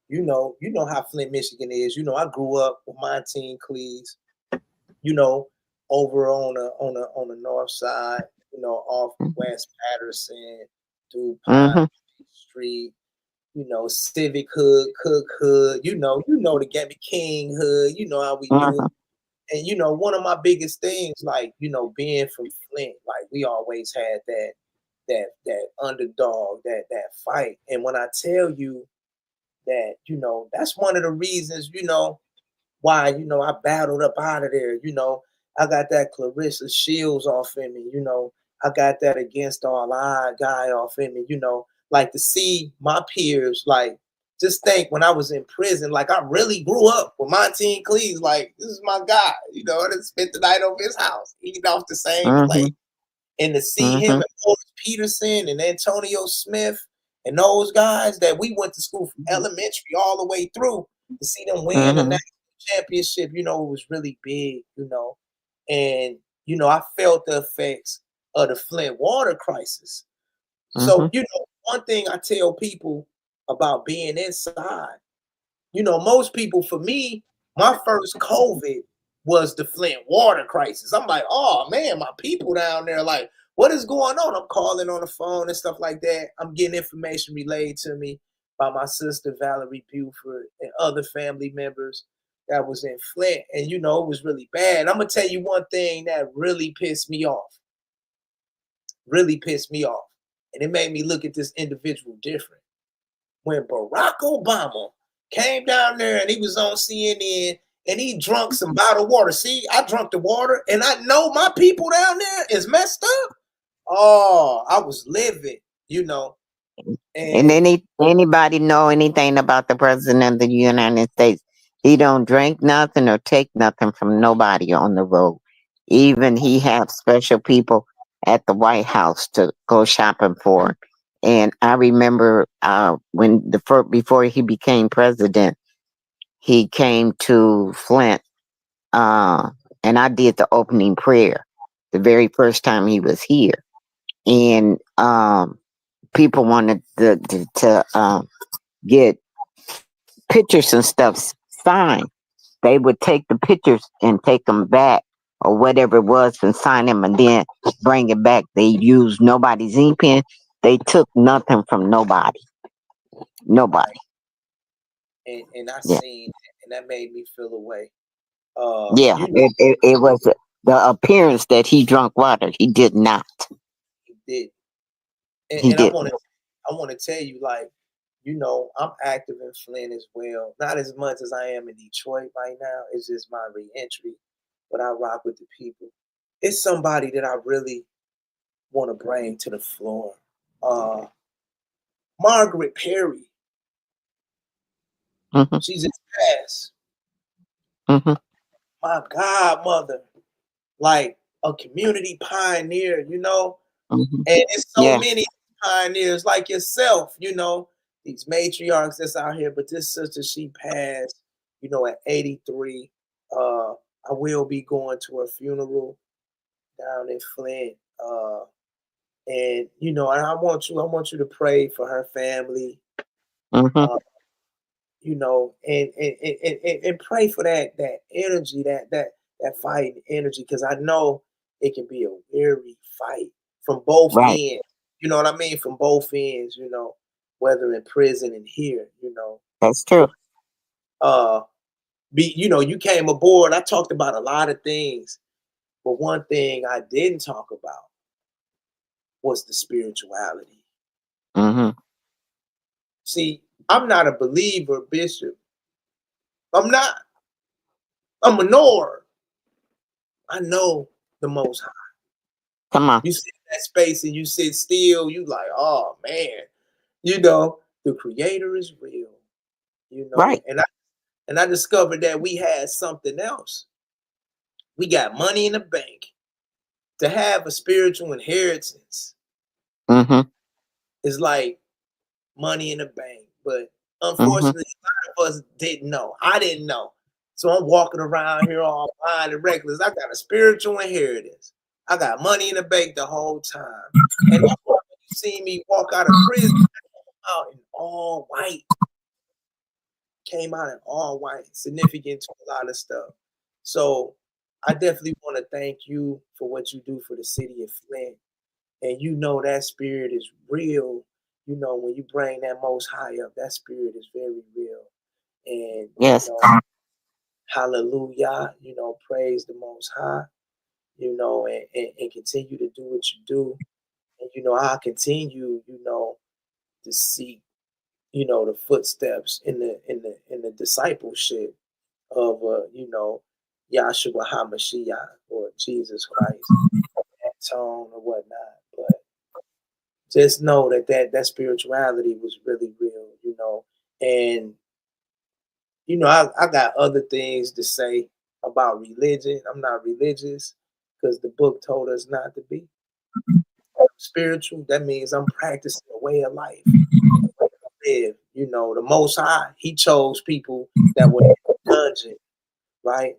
You know how Flint, Michigan is. You know, I grew up with my teen Cleves. You know, over on the north side. You know, off West Patterson DuPont Street, you know, Civic Hood, Cook Hood, you know the Gabby King Hood, you know how we do it. And you know, one of my biggest things, like, you know, being from Flint, like we always had that underdog, that fight. And when I tell you that, you know, that's one of the reasons, you know, why, you know, I battled up out of there. You know, I got that Clarissa Shields off in me, you know, I got that Against All Odds guy off in me, you know, like to see my peers, like, just think when I was in prison, like I really grew up with Monty and Cleves, like this is my guy, you know, I done spent the night over his house, eating off the same plate. And to see him and Morris Peterson and Antonio Smith and those guys that we went to school from elementary all the way through, to see them win the national championship, you know, it was really big, you know. And, you know, I felt the effects of the Flint water crisis. So, you know, one thing I tell people about being inside, you know, most people, for me, my first COVID was the Flint water crisis. I'm like, oh man, my people down there, like, what is going on? I'm calling on the phone and stuff like that. I'm getting information relayed to me by my sister Valerie Buford and other family members that was in Flint. And you know, it was really bad. I'm gonna tell you one thing that really pissed me off. Really pissed me off. And it made me look at this individual different. When Barack Obama came down there and he was on CNN and he drunk some bottled water. See, I drunk the water and I know my people down there is messed up. Oh, I was livid, you know. And anybody know anything about the president of the United States? He don't drink nothing or take nothing from nobody on the road. Even he have special people at the White House to go shopping for him. And I remember when before he became president, he came to Flint, and I did the opening prayer the very first time he was here, and people wanted to get pictures and stuff signed. They would take the pictures and take them back or whatever it was and sign them and then bring it back. They used nobody's ink pen. They took nothing from nobody. Nobody. And I Yeah. seen that, and that made me feel away. Yeah, You know, it was the appearance that he drunk water. He did not. he did. He And I did. want to tell you, like, you know, I'm active in Flint as well. Not as much as I am in Detroit right now. It's just my re-entry, but I rock with the people. It's somebody that I really want to bring to the floor. Margaret Perry. She just passed. My godmother, like a community pioneer, you know. And it's so many pioneers like yourself, you know, these matriarchs that's out here. But this sister, she passed, you know, at 83. I will be going to her funeral down in Flint. And you know, and I want you to pray for her family. You know, and pray for that energy, that fighting energy, because I know it can be a weary fight from both ends. You know what I mean? From both ends, you know, whether in prison and here, you know. That's true. You know, you came aboard. I talked about a lot of things, but one thing I didn't talk about was the spirituality. See, I'm not a believer, Bishop. I'm not. I'm a knower. I know the Most High. Come on. You sit in that space and you sit still, you like, oh man, you know, the Creator is real. You know, Right. And I discovered that we had something else. We got money in the bank. To have a spiritual inheritance is like money in the bank. But unfortunately, a lot of us didn't know. I didn't know. So I'm walking around here all blind and reckless. I got a spiritual inheritance. I got money in the bank the whole time. And that's why when you see me walk out of prison, I came out in all white. Came out in all white, significant to a lot of stuff. So I definitely want to thank you for what you do for the city of Flint. and you know that spirit is real. You know, when you bring that Most High up, that spirit is very real. And Yes. hallelujah, praise the Most High, and continue to do what you do. And I'll continue, to seek, the footsteps in the discipleship of Yahshua HaMashiach, or Jesus Christ, that tone or whatnot. But just know that spirituality was really real, and I got other things to say about religion. I'm not religious because the book told us not to be. Spiritual, that means I'm practicing a way of life. Live, the Most High, He chose people that were in the dungeon, right?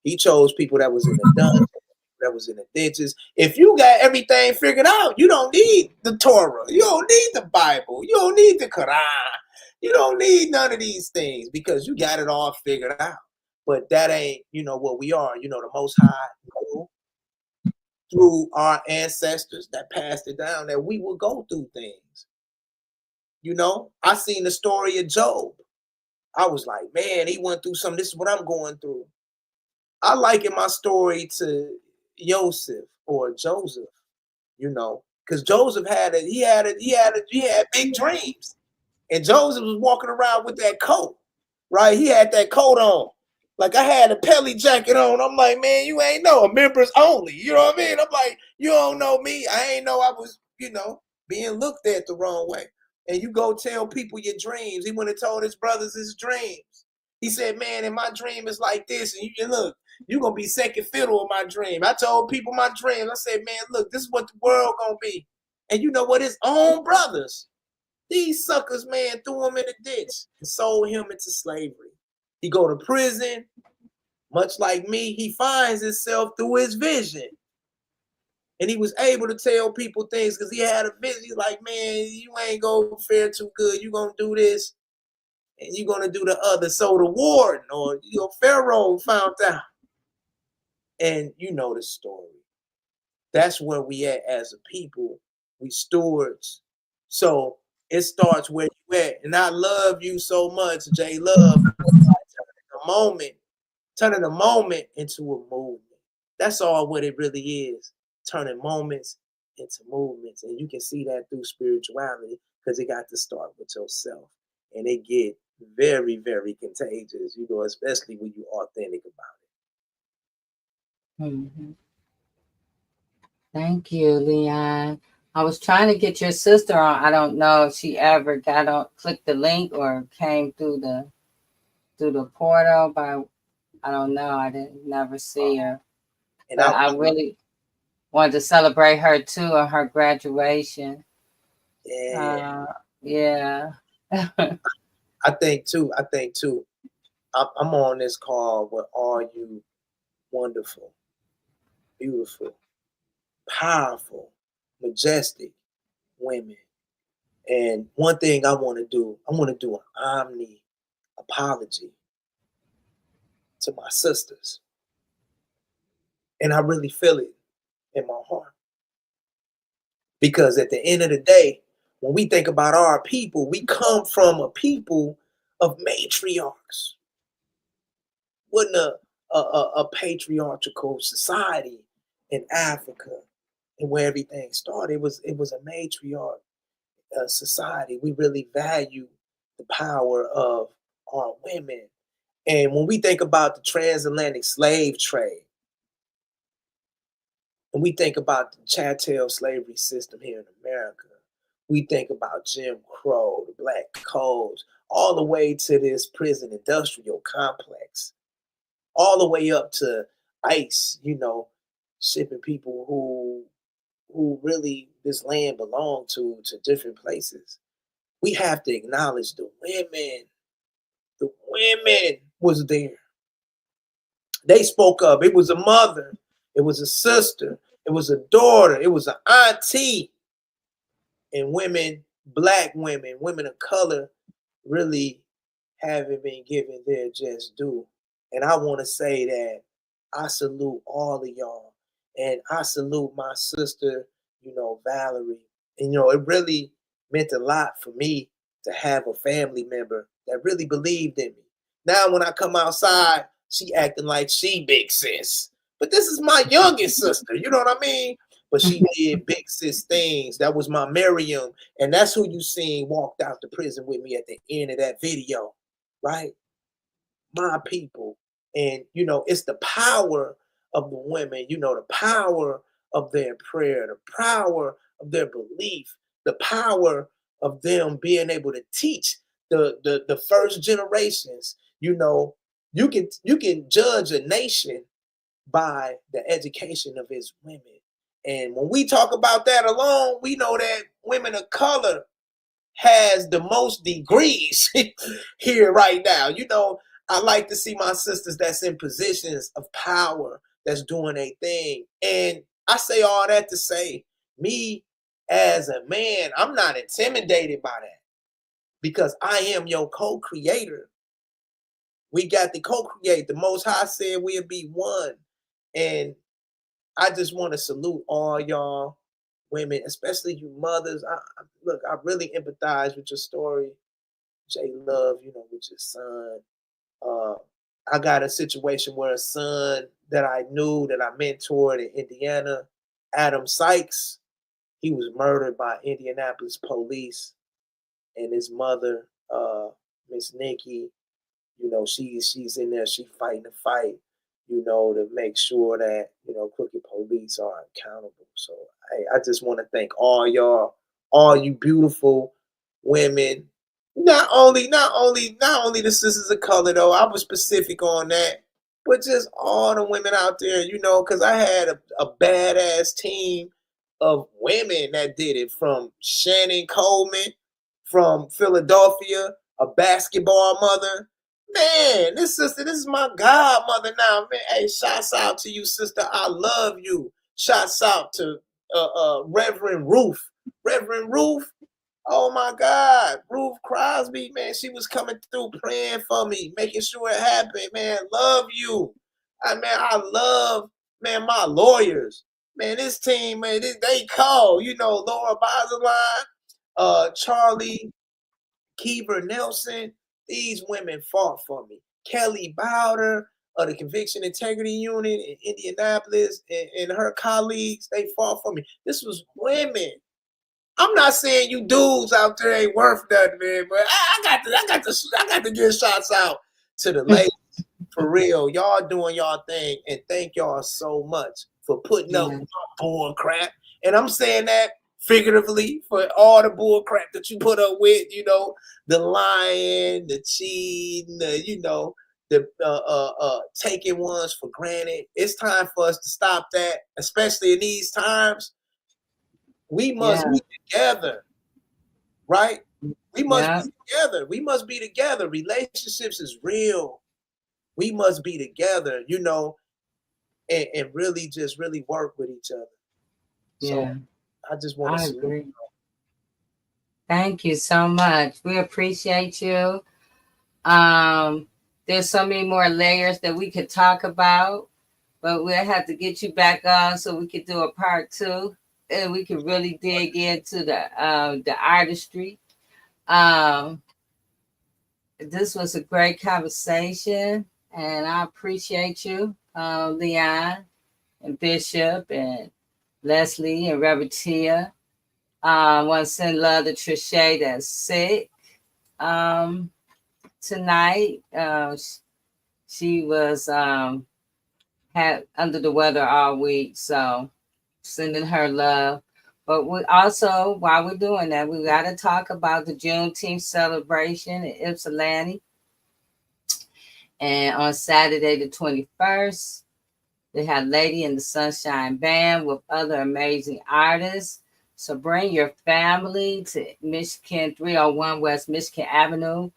He chose people that was in the dungeon, that was in the ditches. If you got everything figured out, you don't need the Torah. You don't need the Bible. You don't need the Quran. You don't need none of these things because you got it all figured out. But that ain't, what we are. The Most High, through our ancestors that passed it down, that we will go through things. I seen the story of Job. I was like, man, he went through something. This is what I'm going through. I liken my story to Joseph or Joseph, because Joseph had big dreams, and Joseph was walking around with that coat, right? He had that coat on, like I had a Pelly jacket on. I'm like, man, you ain't know, members only. You know what I mean? I'm like, you don't know me. I ain't know I was, being looked at the wrong way. And you go tell people your dreams. He went and told his brothers his dreams. He said, man, and my dream is like this. And you look, you're going to be second fiddle in my dream. I told people my dream. I said, man, look, this is what the world going to be. And you know what? His own brothers, these suckers, man, threw him in the ditch and sold him into slavery. He go to prison. Much like me, he finds himself through his vision. And he was able to tell people things because he had a vision. He's like, man, you ain't going to fare too good. You're going to do this and you're going to do the other. So the warden or Pharaoh found out. And you know the story. That's where we at as a people. We stewards. So it starts where you at. And I love you so much, J Love. Turning a moment into a movement. That's all what it really is. Turning moments into movements. And you can see that through spirituality because it got to start with yourself. And it get very, very contagious, especially when you're authentic about it. Mm-hmm. Thank you, Leon. I was trying to get your sister on. I don't know if she ever clicked the link or came through the portal, but I don't know. I didn't never see her. And but I really wanted to celebrate her too on her graduation. Yeah. Yeah. I think too. I'm on this call with all you wonderful, beautiful, powerful, majestic women. And one thing I want to do an omni apology to my sisters. And I really feel it in my heart. Because at the end of the day, when we think about our people, we come from a people of matriarchs. Wasn't a patriarchal society in Africa and where everything started. It was a matriarch society. We really value the power of our women. And when we think about the transatlantic slave trade, and we think about the chattel slavery system here in America, we think about Jim Crow, the Black Codes, all the way to this prison industrial complex, all the way up to ICE, shipping people who really this land belonged to different places. We have to acknowledge the women. The women was there. They spoke up. It was a mother. It was a sister. It was a daughter. It was an auntie. And women, Black women, women of color, really haven't been given their just due. And I want to say that I salute all of y'all. And I salute my sister, Valerie. And, it really meant a lot for me to have a family member that really believed in me. Now, when I come outside, she acting like she big sis. But this is my youngest sister, you know what I mean? But she did big sis things. That was my Miriam. And that's who you seen walked out the prison with me at the end of that video, right? My people. And, it's the power of the women, the power of their prayer, the power of their belief, the power of them being able to teach the first generations. You can judge a nation by the education of its women. And when we talk about that alone, we know that women of color has the most degrees here right now. I like to see my sisters that's in positions of power, that's doing a thing. And I say all that to say, me as a man, I'm not intimidated by that because I am your co-creator. We got to co-create. The Most High said we'll be one. And I just want to salute all y'all women, especially you mothers. Look, I really empathize with your story, J Love, with your son. I got a situation where a son that I knew, that I mentored in Indiana, Adam Sykes, he was murdered by Indianapolis police. And his mother, Miss Nikki, she's in there, she fighting the fight, to make sure that, crooked police are accountable. So I just want to thank all y'all, all you beautiful women. Not only the sisters of color though, I was specific on that, but just all the women out there, because I had a badass team of women that did it, from Shannon Coleman from Philadelphia, a basketball mother. Man, this is my godmother now, man. Hey, shouts out to you, sister. I love you. Shouts out to Reverend Ruth. Reverend Ruth, oh my God. Ruth Crosby, man, she was coming through praying for me, making sure it happened, man. Love you. I love, man, my lawyers. Man, this team, man, they call, Lara Bazelon, Charlie, Keever Nelson. These women fought for me. Kelly Bowder of the Conviction Integrity Unit in Indianapolis and her colleagues, they fought for me. This was women. I'm not saying you dudes out there ain't worth nothing, man, but I got to give shots out to the ladies. For real, y'all doing y'all thing, and thank y'all so much for putting up with my bull crap. And I'm saying that figuratively, for all the bull crap that you put up with, the lying, the cheating, the taking ones for granted. It's time for us to stop that, especially in these times. We must be together, right? We must be together. We must be together. Relationships is real. We must be together, and really just really work with each other. So I just want to agree. Thank you so much. We appreciate you. There's so many more layers that we could talk about, but we'll have to get you back on so we could do a part 2, and we could really dig into the artistry. This was a great conversation, and I appreciate you, Leon and Bishop and Leslie and Reverend Tia. I want to send love to Trisha that's sick tonight. She was had under the weather all week, so sending her love. But we also, while we're doing that, we got to talk about the Juneteenth celebration in Ypsilanti. And on Saturday the 21st, they had Lady in the Sunshine Band with other amazing artists. So bring your family to Michigan, 301 West Michigan Avenue,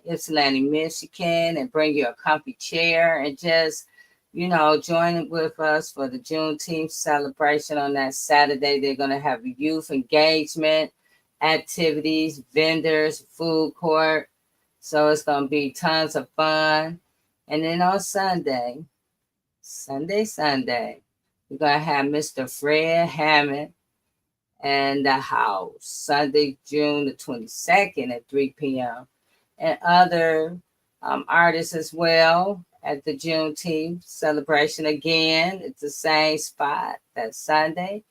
Ypsilanti, Michigan, and bring you a comfy chair and just, join with us for the Juneteenth celebration on that Saturday. They're going to have youth engagement, activities, vendors, food court. So it's going to be tons of fun. And then on Sunday, we're going to have Mr. Fred Hammond and the house Sunday, June the 22nd at 3 p.m. And other artists as well at the Juneteenth celebration again. It's the same spot that Sunday.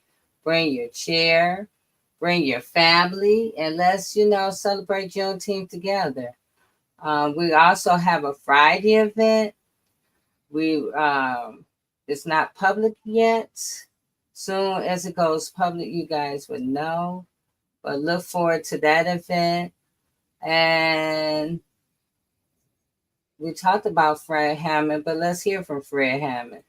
Bring your chair, bring your family, and let's, celebrate Juneteenth together. We also have a Friday event. We It's not public yet. Soon as it goes public, you guys would know. But look forward to that event. And we talked about Fred Hammond, but let's hear from Fred Hammond.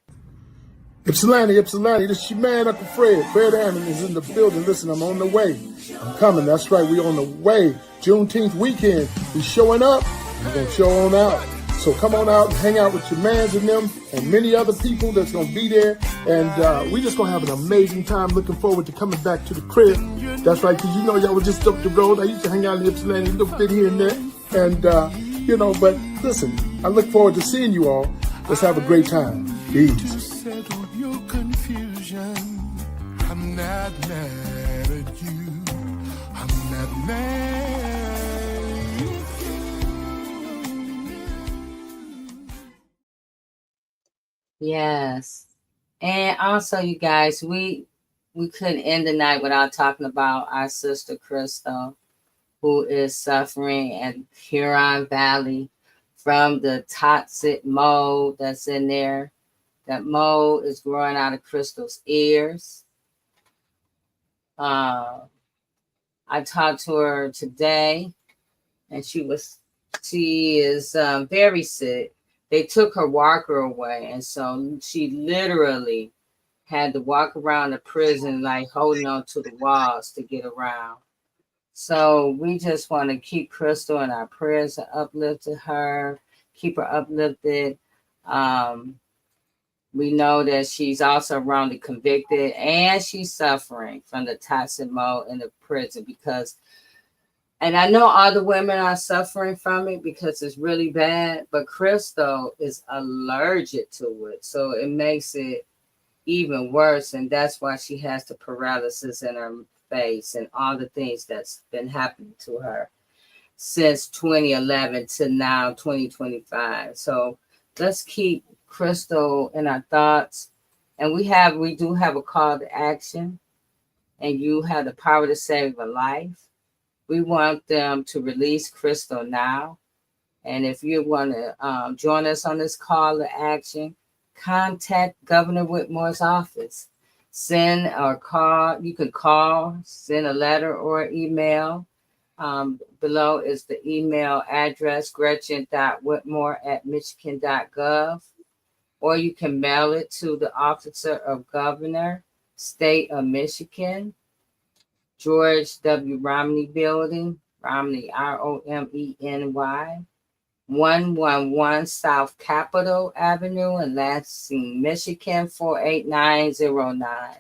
Ypsilanti, this is your man, Uncle Fred. Fred Hammond is in the building. Listen, I'm on the way. I'm coming. That's right, we on the way. Juneteenth weekend. We showing up. We're going to show on out. So come on out and hang out with your mans and them and many other people that's going to be there. And we just going to have an amazing time. Looking forward to coming back to the crib. That's right, because y'all was just up the road. I used to hang out in Ypsilanti a little bit here and there. And, but listen, I look forward to seeing you all. Let's have a great time. Peace. I'm not mad at you. I'm not mad at you. Yes. And also, you guys, we couldn't end the night without talking about our sister Crystal, who is suffering in Huron Valley from the toxic mold that's in there. That mold is growing out of Crystal's ears. I talked to her today, and she is very sick. They took her walker away, and so she literally had to walk around the prison like holding on to the walls to get around. So we just want to keep Crystal in our prayers and uplift her, keep her uplifted. We know that she's also wrongly convicted and she's suffering from the toxic mold in the prison and I know other women are suffering from it because it's really bad, but Crystal is allergic to it. So it makes it even worse. And that's why she has the paralysis in her face and all the things that's been happening to her since 2011 to now 2025. So let's keep Crystal in our thoughts. And we do have a call to action, and you have the power to save a life. We want them to release Crystal now. And if you want to join us on this call to action, contact Governor Whitmore's office. Send or call. You can call, send a letter or email. Below is the email address, gretchen.whitmore@michigan.gov. Or you can mail it to the Officer of Governor, State of Michigan, George W. Romney Building, Romney, Romeny, 111 South Capitol Avenue in Lansing, Michigan, 48909.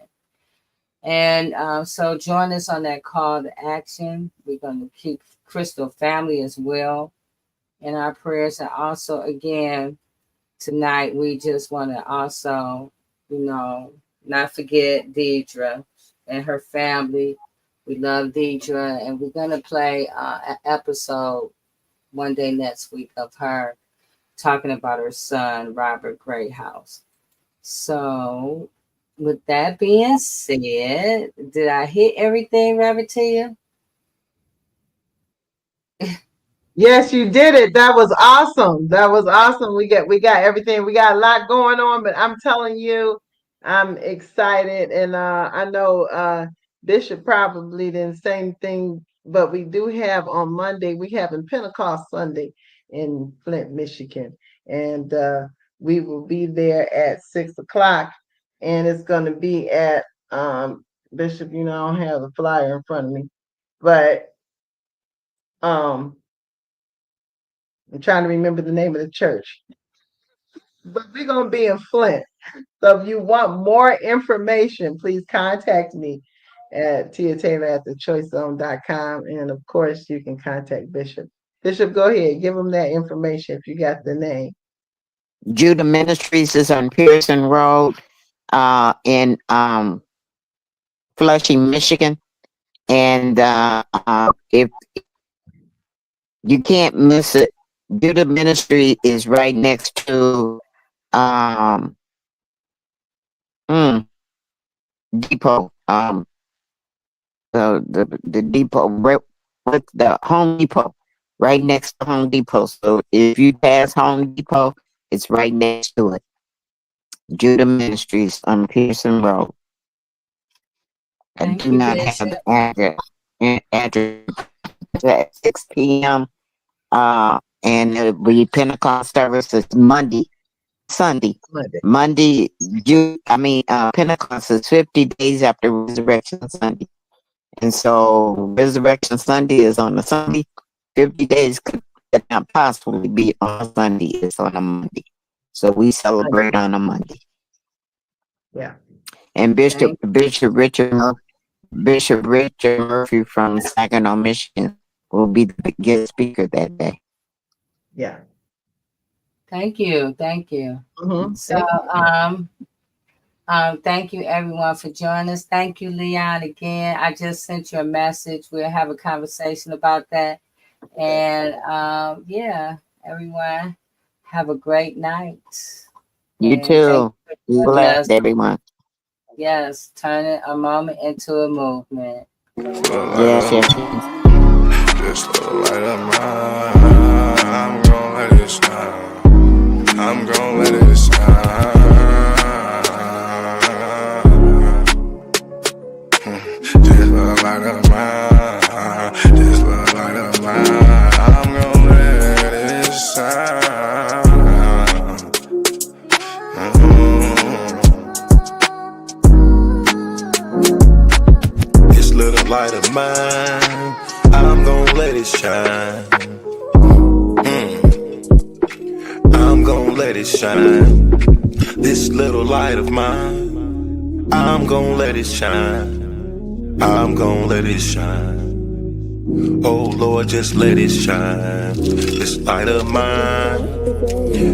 And so join us on that call to action. We're going to keep Crystal family as well in our prayers. And also, again, tonight, we just want to also, not forget Deidre and her family. We love Deidre, and we're going to play an episode one day next week of her talking about her son, Robert Greathouse. So, with that being said, did I hit everything, Robert, to you? Yes, you did it. That was awesome. That was awesome. We got everything. We got a lot going on, but I'm telling you, I'm excited. And I know Bishop probably did the same thing, but we do have on Monday, we have in Pentecost Sunday in Flint, Michigan. And we will be there at 6:00. And it's gonna be at Bishop, I don't have the flyer in front of me, but I'm trying to remember the name of the church. But we're going to be in Flint. So if you want more information, please contact me at tiataylor@thechoicezone.com. And of course, you can contact Bishop. Bishop, go ahead. Give them that information if you got the name. Judah Ministries is on Pearson Road in Flushing, Michigan. And if you can't miss it, Judah Ministry is right next to Depot. The depot right with the Home Depot, right next to Home Depot. So if you pass Home Depot, it's right next to it. Judah Ministries on Pearson Road. I Thank do you, not have Bishop. the address at 6 p.m. And it'll be Pentecost services Sunday. Pentecost is 50 days after Resurrection Sunday. And so Resurrection Sunday is on a Sunday. 50 days could not possibly be on a Sunday. It's on a Monday. So we celebrate on a Monday. Yeah. And Bishop Richard Murphy from Saginaw, Michigan will be the guest speaker that day. Yeah. Thank you. Mm-hmm. So, thank you everyone for joining us. Thank you, Leon, again. I just sent you a message. We'll have a conversation about that. And yeah, everyone, have a great night. You And too. Be blessed, us. everyone. Yes, turning a moment into a movement. Yes. This little light of mine, I'm gon' let it shine. I'm gon' let it shine. This little light of mine, this little light of mine, I'm gon' let it shine. This little light of mine, I'm gon' let it shine. I'm gon' let it shine. This little light of mine, I'm gon' let it shine. I'm gon' let it shine. Oh Lord, just let it shine. This light of mine,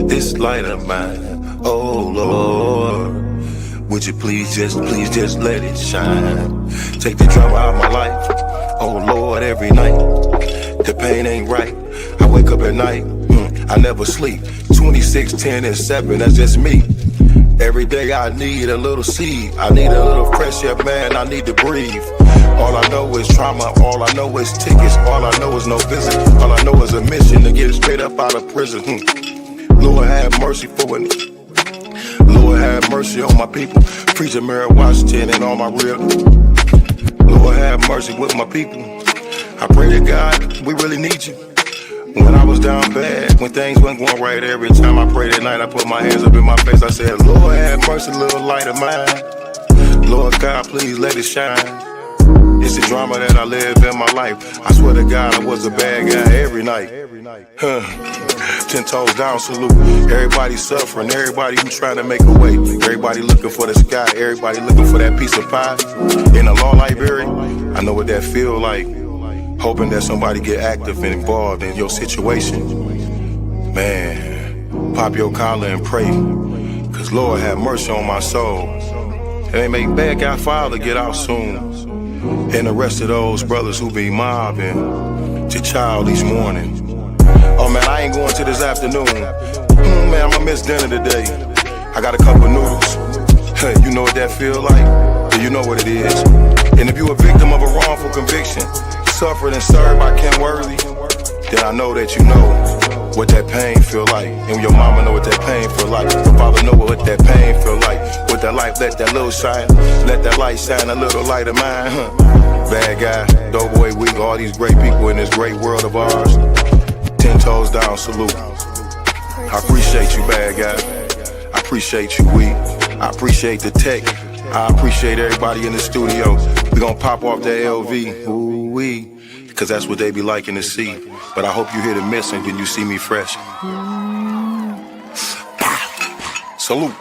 this light of mine. Oh Lord, would you please just let it shine. Take the drama out of my life. Oh Lord, every night the pain ain't right. I wake up at night, I never sleep. 26, 10, and 7, that's just me. Every day I need a little seed. I need a little fresh air, man, I need to breathe. All I know is trauma, all I know is tickets. All I know is no visit. All I know is a mission to get straight up out of prison. Lord have mercy for it. Lord have mercy on my people. Preacher Mary Washington and all my real. Lord have mercy with my people. I pray to God, we really need you. When I was down bad, when things weren't going right, every time I prayed at night, I put my hands up in my face. I said, Lord have mercy, little light of mine. Lord God, please let it shine. It's the drama that I live in my life. I swear to God, I was a bad guy every night. 10 toes down, salute. Everybody suffering, everybody who trying to make a way. Everybody looking for the sky, everybody looking for that piece of pie. In a law library, I know what that feel like. Hoping that somebody get active and involved in your situation. Man, pop your collar and pray. Cause Lord have mercy on my soul. And they make bad guy father get out soon. And the rest of those brothers who be mobbing to child each morning. Oh man, I ain't going to this afternoon. Man, I'ma miss dinner today. I got a couple noodles. Hey, you know what that feel like? Do you know what it is? And if you a victim of a wrongful conviction, suffered and served by Ken Worthy, then I know that you know what that pain feel like. And your mama know what that pain feel like. Your father know what that pain feel like. With that light, let that little shine. Let that light shine, a little light of mine. Bad guy, Doughboy Week, all these great people in this great world of ours. 10 toes down, salute. I appreciate you, bad guy. I appreciate you, Week. I appreciate the tech. I appreciate everybody in the studio. We gonna pop off that LV, ooh-wee, cause that's what they be liking to see. But I hope you hear the missing when you see me fresh. Salute.